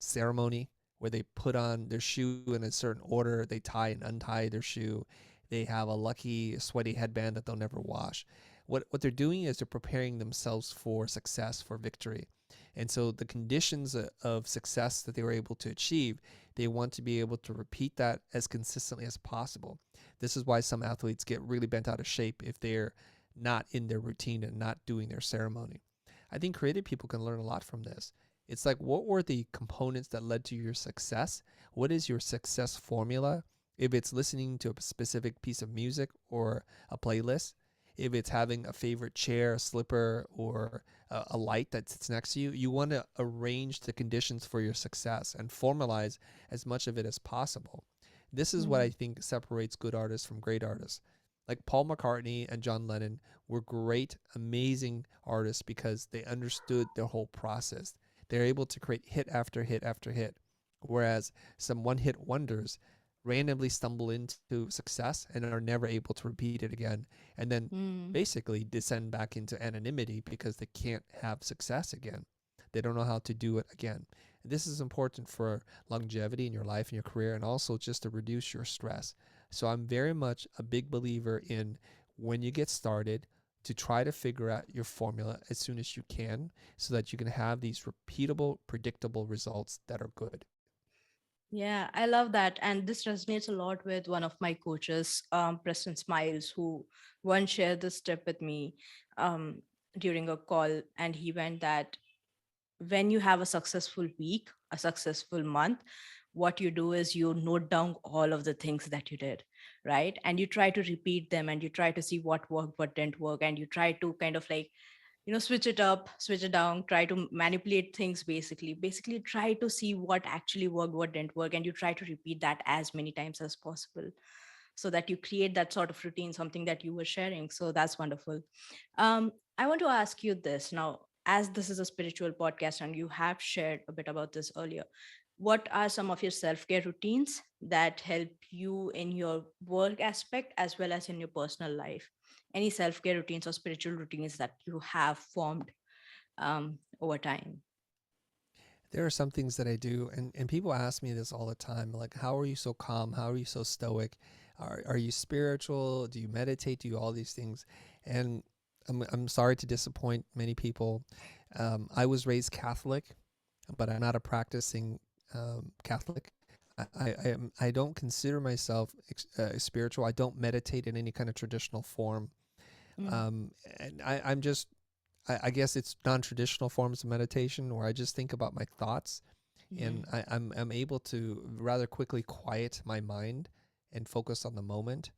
ceremony where they put on their shoe in a certain order, they tie and untie their shoe, they have a lucky sweaty headband that they'll never wash. What they're doing is they're preparing themselves for success, for victory. And so the conditions of success that they were able to achieve, they want to be able to repeat that as consistently as possible. This is why some athletes get really bent out of shape if they're not in their routine and not doing their ceremony. I think creative people can learn a lot from this. It's like, what were the components that led to your success? What is your success formula? If it's listening to a specific piece of music or a playlist, if it's having a favorite chair, a slipper, or a light that sits next to you, you want to arrange the conditions for your success and formalize as much of it as possible. This is what I mm, think separates good artists from great artists. Like Paul McCartney and John Lennon were great, amazing artists because they understood the whole process. They're able to create hit after hit after hit. Whereas some one hit wonders randomly stumble into success and are never able to repeat it again, and then mm. basically descend back into anonymity because they can't have success again. They don't know how to do it again. And this is important for longevity in your life and your career, and also just to reduce your stress. So I'm very much a big believer in, when you get started, to try to figure out your formula as soon as you can so that you can have these repeatable, predictable results that are good. Yeah, I love that. And this resonates a lot with one of my coaches, Preston Smiles, who once shared this tip with me um, during a call. And he went that when you have a successful week, a successful month, what you do is you note down all of the things that you did, right? And you try to repeat them and you try to see what worked, what didn't work. And you try to kind of like, switch it up, switch it down, try to manipulate things, basically try to see what actually worked, what didn't work, and you try to repeat that as many times as possible so that you create that sort of routine, something that you were sharing. So that's wonderful. I want to ask you this now, as this is a spiritual podcast and you have shared a bit about this earlier, what are some of your self-care routines that help you in your work aspect as well as in your personal life? Any self-care routines or spiritual routines that you have formed over time? There are some things that I do, and people ask me this all the time, like, how are you so calm? How are you so stoic? Are you spiritual? Do you meditate? Do you all these things? And I'm sorry to disappoint many people. I was raised Catholic, but I'm not a practicing Catholic. I don't consider myself spiritual. I don't meditate in any kind of traditional form. Mm. And I'm just, I guess it's non-traditional forms of meditation where I just think about my thoughts, and Mm. I'm able to rather quickly quiet my mind and focus on the moment,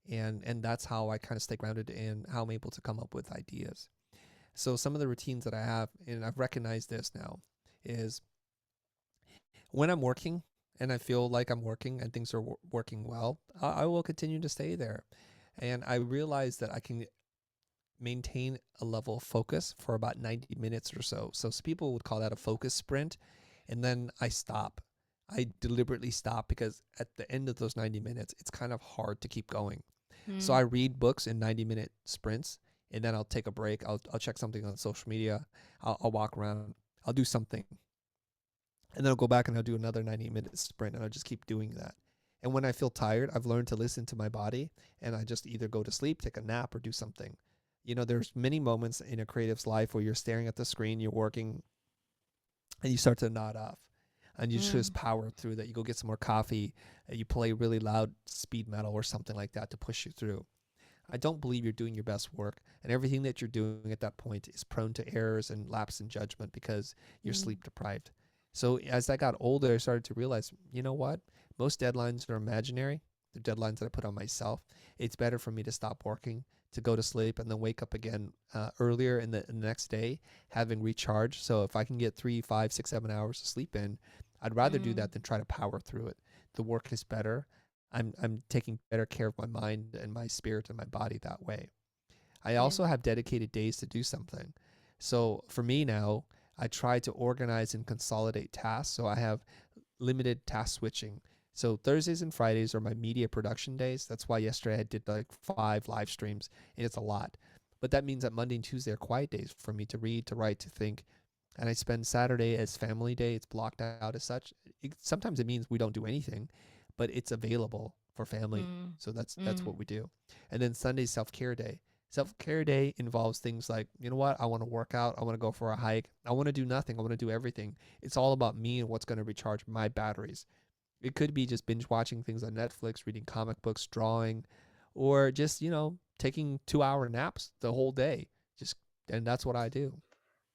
and that's how I kind of stay grounded and how I'm able to come up with ideas. So some of the routines that I have, and I've recognized this now, is when I'm working and I feel like I'm working and things are working well, I will continue to stay there. And I realize that I can maintain a level of focus for about 90 minutes or so. So some people would call that a focus sprint. And then I stop. I deliberately stop because at the end of those 90 minutes, it's kind of hard to keep going. So I Mm. read books in 90-minute sprints, and then I'll take a break. I'll check something on social media. I'll walk around. I'll do something. And then I'll go back and I'll do another 90-minute sprint, and I'll just keep doing that. And when I feel tired, I've learned to listen to my body, and I just either go to sleep, take a nap, or do something. There's many moments in a creative's life where you're staring at the screen, you're working, and you start to nod off. And you just Mm. power through that. You go get some more coffee, you play really loud speed metal or something like that to push you through. I don't believe you're doing your best work, and everything that you're doing at that point is prone to errors and lapse in judgment because you're Mm. sleep deprived. So as I got older, I started to realize, you know what? Most deadlines are imaginary. They're deadlines that I put on myself. It's better for me to stop working, to go to sleep, and then wake up again earlier in the next day, having recharged. So if I can get 3, 5, 6, 7 hours of sleep in, I'd rather do Mm. that than try to power through it. The work is better. I'm taking better care of my mind and my spirit and my body that way. I Yeah. also have dedicated days to do something. So for me now, I try to organize and consolidate tasks. So I have limited task switching. So Thursdays and Fridays are my media production days. That's why yesterday I did like 5 live streams, and it's a lot. But that means that Monday and Tuesday are quiet days for me to read, to write, to think. And I spend Saturday as family day. It's blocked out as such. Sometimes it means we don't do anything, but it's available for family. Mm. So that's Mm. what we do. And then Sunday's self-care day. Self-care day involves things like, you know what? I want to work out. I want to go for a hike. I want to do nothing. I want to do everything. It's all about me and what's going to recharge my batteries. It could be just binge watching things on Netflix, reading comic books, drawing, or just, taking 2-hour naps the whole day. Just and that's what I do.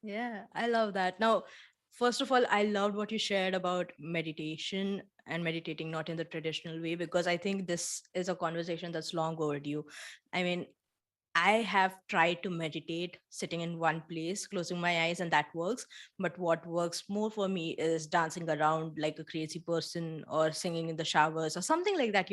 Yeah, I love that. Now, first of all, I loved what you shared about meditation and meditating not in the traditional way, because I think this is a conversation that's long overdue. I mean, I have tried to meditate sitting in one place, closing my eyes, and that works. But what works more for me is dancing around like a crazy person or singing in the showers or something like that.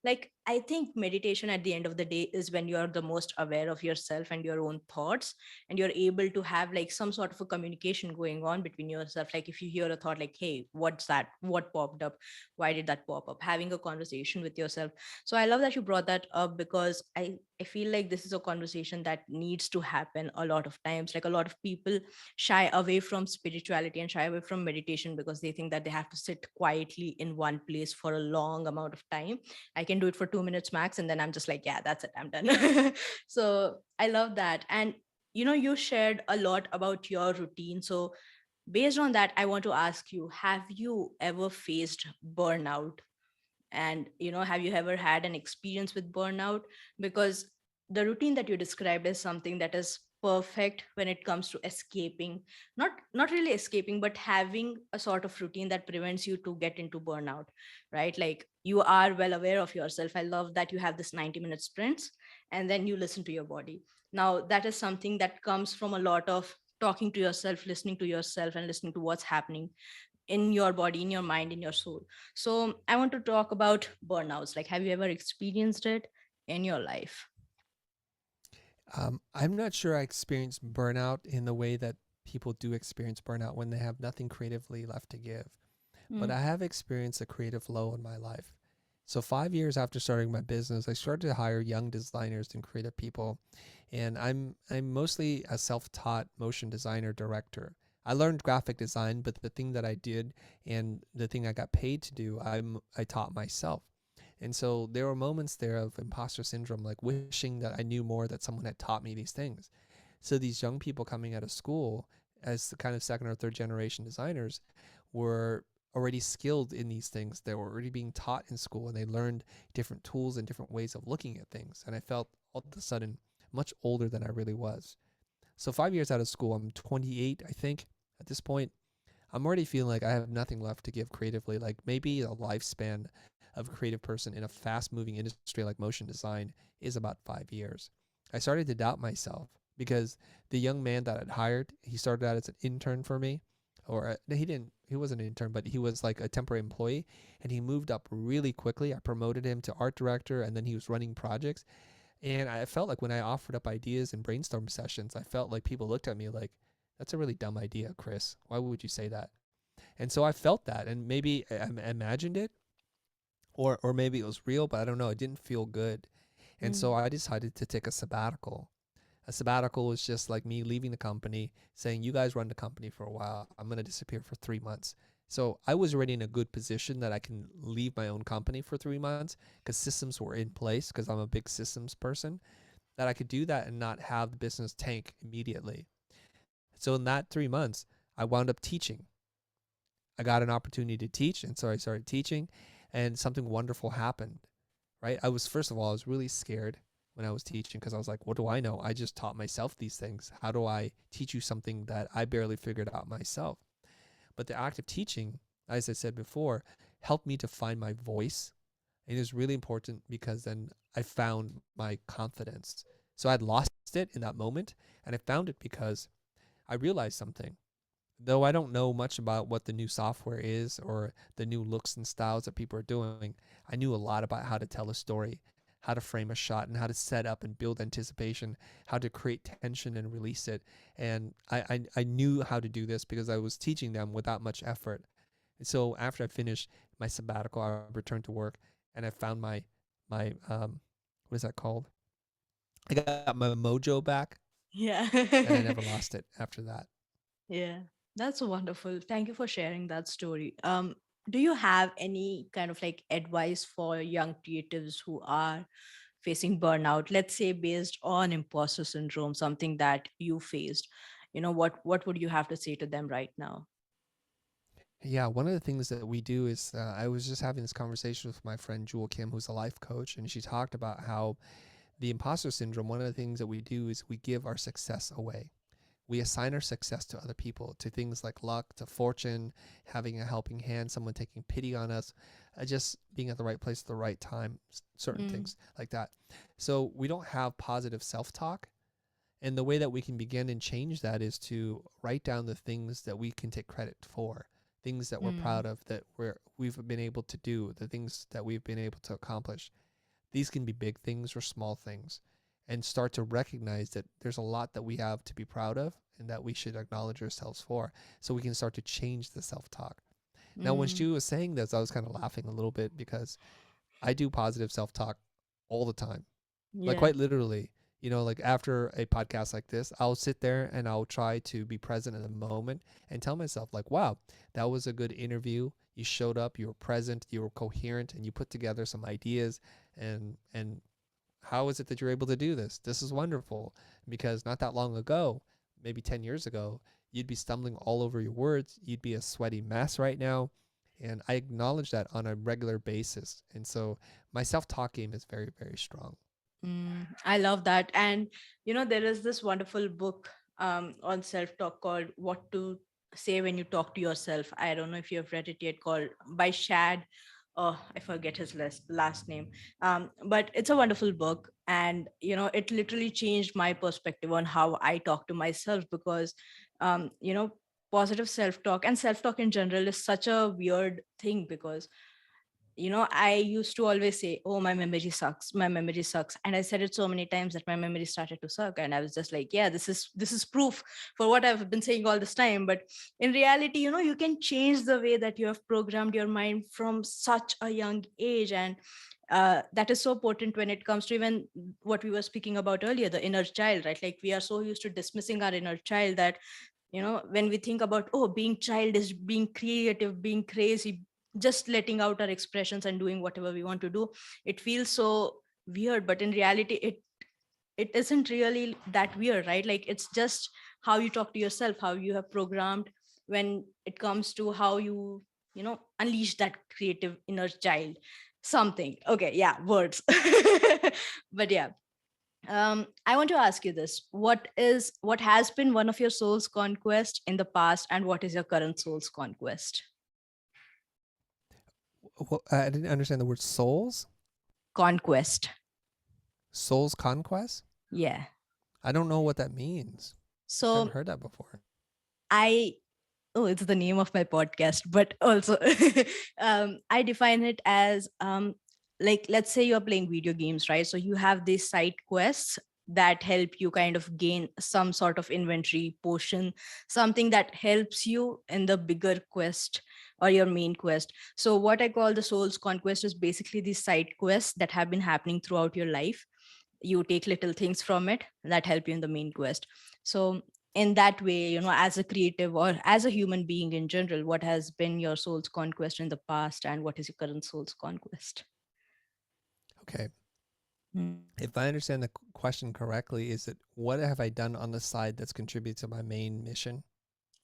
Like, I think meditation at the end of the day is when you're the most aware of yourself and your own thoughts, and you're able to have like some sort of a communication going on between yourself. Like, if you hear a thought like, hey, what's that? What popped up? Why did that pop up? Having a conversation with yourself. So I love that you brought that up, because I feel like this is a conversation that needs to happen a lot of times. Like, a lot of people shy away from spirituality and shy away from meditation because they think that they have to sit quietly in one place for a long amount of time. I can do it for 2 minutes max, and then I'm just like, yeah, that's it, I'm done. So I love that. And you shared a lot about your routine. So based on that, I want to ask you, have you ever faced burnout? And have you ever had an experience with burnout? Because the routine that you described is something that is perfect when it comes to escaping, not really escaping, but having a sort of routine that prevents you to get into burnout, right? Like, you are well aware of yourself. I love that you have this 90-minute sprints, and then you listen to your body. Now, that is something that comes from a lot of talking to yourself, listening to yourself, and listening to what's happening in your body, in your mind, in your soul. So I want to talk about burnouts. Like, have you ever experienced it in your life? I'm not sure I experienced burnout in the way that people do experience burnout when they have nothing creatively left to give. But Mm. I have experienced a creative low in my life. So 5 years after starting my business, I started to hire young designers and creative people, and I'm mostly a self-taught motion designer director. I learned graphic design, but the thing that I did and the thing I got paid to do, I taught myself. And so there were moments there of imposter syndrome, like wishing that I knew more, that someone had taught me these things. So these young people coming out of school as the kind of second or third generation designers were already skilled in these things. They were already being taught in school, and they learned different tools and different ways of looking at things. And I felt all of a sudden much older than I really was. So 5 years out of school, I'm 28, I think, at this point. I'm already feeling like I have nothing left to give creatively. Like maybe a lifespan of a creative person in a fast moving industry like motion design is about 5 years. I started to doubt myself because the young man that I'd hired, he started out as an intern for me. Or he wasn't an intern, but he was like a temporary employee, and he moved up really quickly. I promoted him to art director, and then he was running projects. And I felt like when I offered up ideas in brainstorm sessions, I felt like people looked at me like, that's a really dumb idea, Chris. Why would you say that? And so I felt that, and maybe I imagined it, or maybe it was real, but I don't know. It didn't feel good. And so Mm. I decided to take a sabbatical. A sabbatical was just like me leaving the company, saying, you guys run the company for a while. I'm going to disappear for 3 months. So I was already in a good position that I can leave my own company for 3 months because systems were in place, because I'm a big systems person, that I could do that and not have the business tank immediately. So in that 3 months, I wound up teaching. I got an opportunity to teach, and so I started teaching, and something wonderful happened. Right? I was First of all, I was really scared when I was teaching because I was like, what do I know? I just taught myself these things. How do I teach you something that I barely figured out myself? But the act of teaching, as I said before, helped me to find my voice. And it was really important because then I found my confidence. So I'd lost it in that moment, and I found it because I realized something. Though I don't know much about what the new software is or the new looks and styles that people are doing, I knew a lot about how to tell a story, how to frame a shot, and how to set up and build anticipation, how to create tension and release it. And I knew how to do this because I was teaching them without much effort. And so after I finished my sabbatical, I returned to work, and I found my what is that called? I got my mojo back, Yeah. and I never lost it after that. Yeah, that's wonderful. Thank you for sharing that story. Do you have any kind of like advice for young creatives who are facing burnout, let's say based on imposter syndrome, something that you faced? What would you have to say to them right now? Yeah, one of the things that we do is I was just having this conversation with my friend Jewel Kim, who's a life coach, and she talked about how the imposter syndrome, one of the things that we do is we give our success away. We assign our success to other people, to things like luck, to fortune, having a helping hand, someone taking pity on us, just being at the right place at the right time, certain Mm, things like that. So we don't have positive self talk. And the way that we can begin and change that is to write down the things that we can take credit for, things that we're mm, proud of, that we've been able to do, the things that we've been able to accomplish. These can be big things or small things, and start to recognize that there's a lot that we have to be proud of and that we should acknowledge ourselves for, so we can start to change the self-talk. Now, when she mm, was saying this, I was kind of laughing a little bit because I do positive self-talk all the time, like yeah. quite literally. Like after a podcast like this, I'll sit there and I'll try to be present in the moment and tell myself, like, wow, that was a good interview. You showed up, you were present, you were coherent, and you put together some ideas. And how is it that you're able to do this? This is wonderful. Because not that long ago, maybe 10 years ago, you'd be stumbling all over your words. You'd be a sweaty mess right now. And I acknowledge that on a regular basis. And so my self talk game is very, very strong. I love that. And there is this wonderful book on self-talk called "What to Say When You Talk to Yourself." I don't know if you have read it yet. Called by Shad. Oh, I forget his last name. But it's a wonderful book, and it literally changed my perspective on how I talk to myself because, um, you know, positive self-talk and self-talk in general is such a weird thing because I used to always say, oh, my memory sucks, my memory sucks, and I said it so many times that my memory started to suck, and I was just like, yeah, this is proof for what I've been saying all this time. But in reality, you can change the way that you have programmed your mind from such a young age. And that is so important when it comes to even what we were speaking about earlier, the inner child, right? Like, we are so used to dismissing our inner child that when we think about, oh, being child is being creative, being crazy, just letting out our expressions and doing whatever we want to do. It feels so weird, but in reality it isn't really that weird, right? Like, it's just how you talk to yourself, how you have programmed when it comes to how you unleash that creative inner child. Something, okay, yeah, words. But yeah, I want to ask you this: what has been one of your soul's conquest in the past, and what is your current soul's conquest? Well, I didn't understand the word souls. Conquest. Souls conquest. Yeah. I don't know what that means. Never So heard that before. I oh, it's the name of my podcast, but also I define it as like, let's say you're playing video games, right? So you have these side quests that help you kind of gain some sort of inventory portion, something that helps you in the bigger quest or your main quest. So what I call the soul's conquest is basically these side quests that have been happening throughout your life. You take little things from it that help you in the main quest. So in that way, as a creative or as a human being in general, what has been your soul's conquest in the past, and what is your current soul's conquest? Okay. Mm. If I understand the question correctly, is it what have I done on the side that's contributed to my main mission?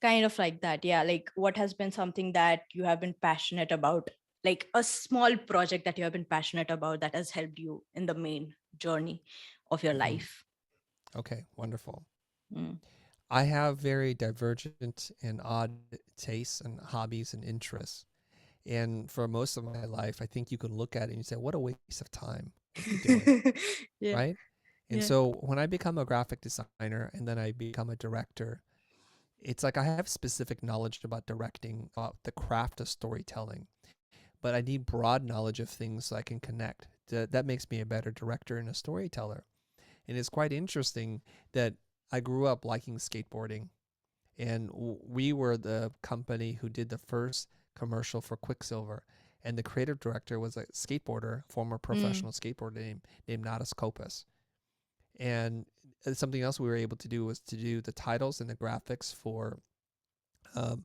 Kind of like that, yeah. Like, what has been something that you have been passionate about, like a small project that you have been passionate about that has helped you in the main journey of your Hmm. life? Okay, wonderful. Mm. I have very divergent and odd tastes and hobbies and interests. And for most of my life, I think you can look at it and you say, what a waste of time. What are you doing? Yeah, Right? And yeah. so when I become a graphic designer and then I become a director, it's like I have specific knowledge about directing, about the craft of storytelling, but I need broad knowledge of things so I can connect. That makes me a better director and a storyteller. And it's quite interesting that I grew up liking skateboarding, and we were the company who did the first commercial for Quicksilver. And the creative director was a skateboarder, former Mm. professional skateboarder named Natas Kopas. And something else we were able to do was to do the titles and the graphics for um,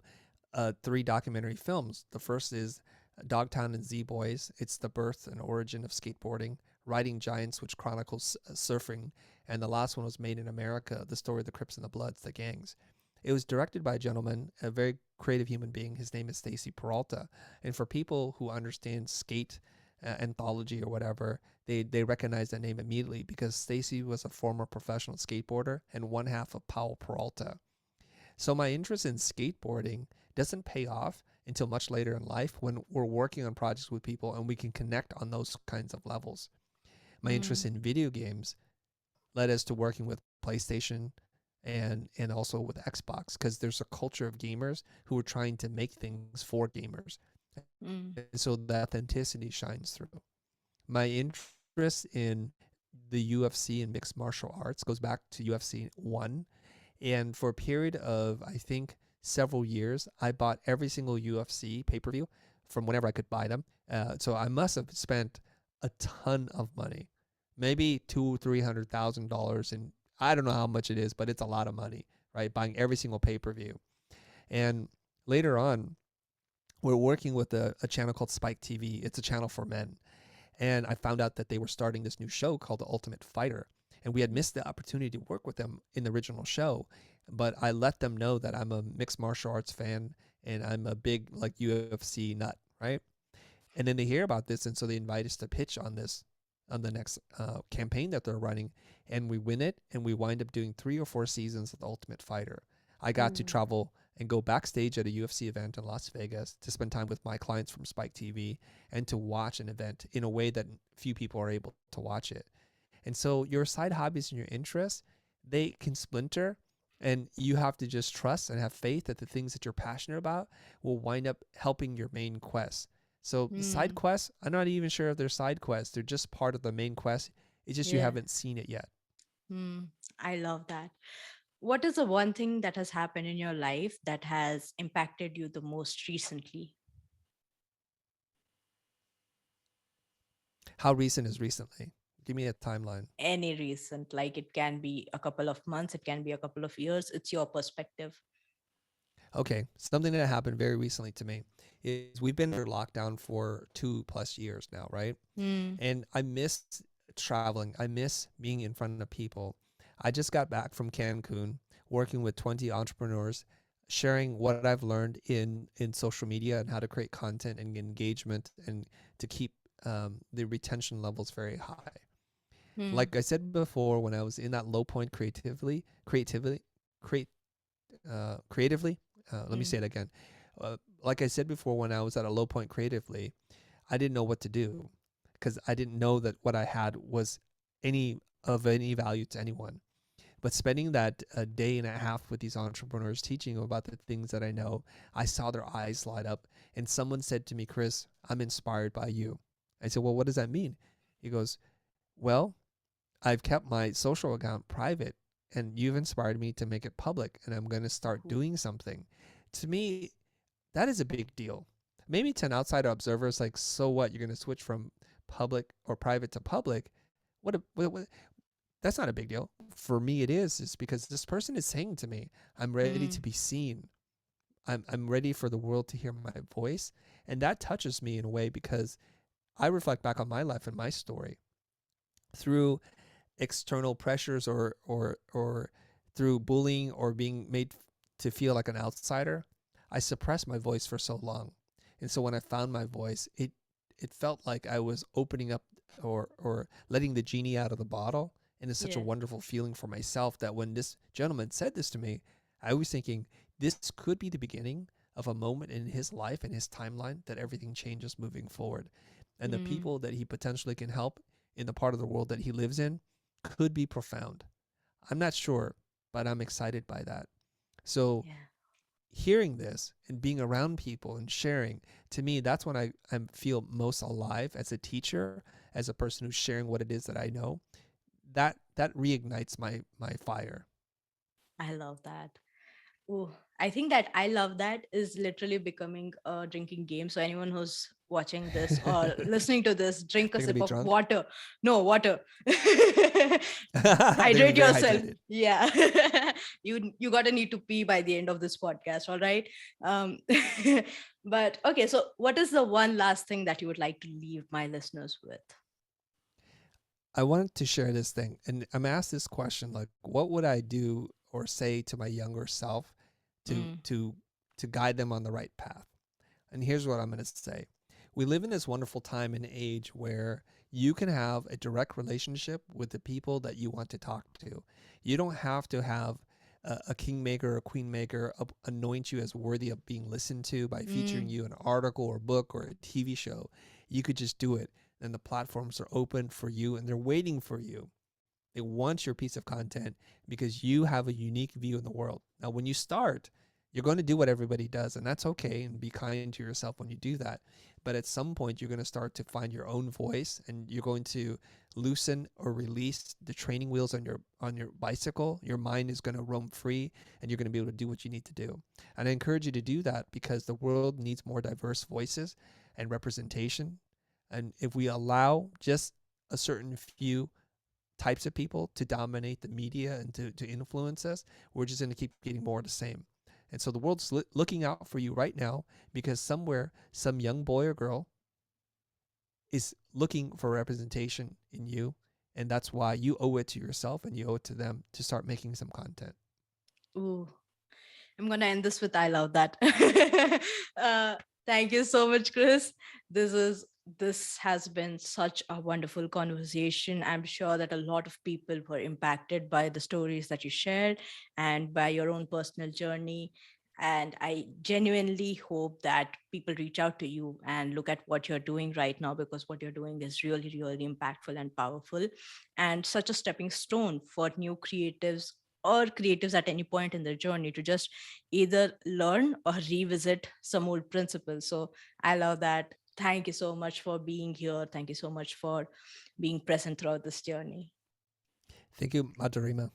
three documentary films. The first is Dogtown and Z Boys. It's the birth and origin of skateboarding. Riding Giants, which chronicles surfing. And the last one was Made in America, the story of the Crips and the Bloods, the gangs. It was directed by a gentleman, a very creative human being. His name is Stacy Peralta. And for people who understand skate anthology or whatever, they recognize that name immediately because Stacy was a former professional skateboarder and one half of Powell Peralta. So my interest in skateboarding doesn't pay off until much later in life when we're working on projects with people and we can connect on those kinds of levels. My interest Mm. in video games led us to working with PlayStation and also with Xbox because there's a culture of gamers who are trying to make things for gamers. And so Mm. the authenticity shines through. My interest in the UFC and mixed martial arts goes back to UFC 1. And for a period of, I think, several years, I bought every single UFC pay per view from whenever I could buy them. So I must have spent a ton of money, maybe $200,000-300,000, and I don't know how much it is, but it's a lot of money, right? Buying every single pay per view. And later on, we're working with a channel called Spike TV. It's a channel for men, and I found out that they were starting this new show called The Ultimate Fighter. And we had missed the opportunity to work with them in the original show, but I let them know that I'm a mixed martial arts fan and I'm a big like UFC nut, right? And then they hear about this, and so they invite us to pitch on this on the next campaign that they're running, and we win it, and we wind up doing 3 or 4 seasons of The Ultimate Fighter. I got to Ooh. travel and go backstage at a UFC event in Las Vegas to spend time with my clients from Spike TV and to watch an event in a way that few people are able to watch it. And so your side hobbies and your interests, they can splinter, and you have to just trust and have faith that the things that you're passionate about will wind up helping your main quest. So the side Mm. quests, I'm not even sure if they're side quests. They're just part of the main quest. It's just you Yeah. haven't seen it yet. Mm. I love that. What is the one thing that has happened in your life that has impacted you the most recently? How recent is recently? Give me a timeline. Any recent, like, it can be a couple of months, it can be a couple of years. It's your perspective. Okay, something that happened very recently to me is we've been under lockdown for 2+ years now, right? Mm. And I miss traveling. I miss being in front of people. I just got back from Cancun, working with 20 entrepreneurs, sharing what I've learned in social media and how to create content and engagement and to keep the retention levels very high. Mm. Like I said before, when I was in that low point create, creatively. Let me Mm. say it again. Like I said before, when I was at a low point creatively, I didn't know what to do because I didn't know that what I had was any value to anyone. But spending that a day and a half with these entrepreneurs, teaching them about the things that I know, I saw their eyes light up. And someone said to me, Chris, I'm inspired by you. I said, well, what does that mean? He goes, well, I've kept my social account private and you've inspired me to make it public and I'm going to start Cool. doing something. To me, that is a big deal. Maybe to an outside observer, it's like, so what? You're going to switch from public or private to public? What? That's not a big deal. For me, it is because this person is saying to me, I'm ready to Mm. be seen. I'm ready for the world to hear my voice. And that touches me in a way because I reflect back on my life and my story through external pressures or through bullying or being made to feel like an outsider. I suppressed my voice for so long. And so when I found my voice, it felt like I was opening up or letting the genie out of the bottle. And it's such a Yeah. wonderful feeling for myself that when this gentleman said this to me, I was thinking this could be the beginning of a moment in his life and his timeline that everything changes moving forward. And the Mm. people that he potentially can help in the part of the world that he lives in could be profound. I'm not sure, but I'm excited by that. So Yeah. hearing this and being around people and sharing, to me, that's when I feel most alive as a teacher, as a person who's sharing what it is that I know. That reignites my fire. I love that. Oh, I think that I love that is literally becoming a drinking game. So anyone who's watching this or listening to this, drink a They're gonna sip be of drunk. water. No, water. They're gonna be Hydrate very yourself. hydrated. Yeah. You gotta need to pee by the end of this podcast, all right? Um but okay, so what is the one last thing that you would like to leave my listeners with? I wanted to share this thing, and I'm asked this question like, what would I do or say to my younger self to Mm. to to guide them on the right path? And here's what I'm going to say. We live in this wonderful time and age where you can have a direct relationship with the people that you want to talk to. You don't have to have a kingmaker or queen maker anoint you as worthy of being listened to by featuring Mm. you in an article or book or a TV show. You could just do it. And the platforms are open for you and they're waiting for you. They want your piece of content because you have a unique view in the world. Now, when you start, you're going to do what everybody does, and that's okay. And be kind to yourself when you do that. But at some point, you're going to start to find your own voice, and you're going to loosen or release the training wheels on your bicycle. Your mind is going to roam free, and you're going to be able to do what you need to do. And I encourage you to do that because the world needs more diverse voices and representation. And if we allow just a certain few types of people to dominate the media and to influence us, we're just going to keep getting more of the same. And so the world's looking out for you right now because somewhere, some young boy or girl is looking for representation in you. And that's why you owe it to yourself and you owe it to them to start making some content. Ooh, I'm gonna end this with I love that. uh, thank you so much, Chris. This is this has been such a wonderful conversation. I'm sure that a lot of people were impacted by the stories that you shared and by your own personal journey. And I genuinely hope that people reach out to you and look at what you're doing right now because what you're doing is really, really impactful and powerful and such a stepping stone for new creatives or creatives at any point in their journey to just either learn or revisit some old principles. So I love that. Thank you so much for being here. Thank you so much for being present throughout this journey. Thank you, Madhurima.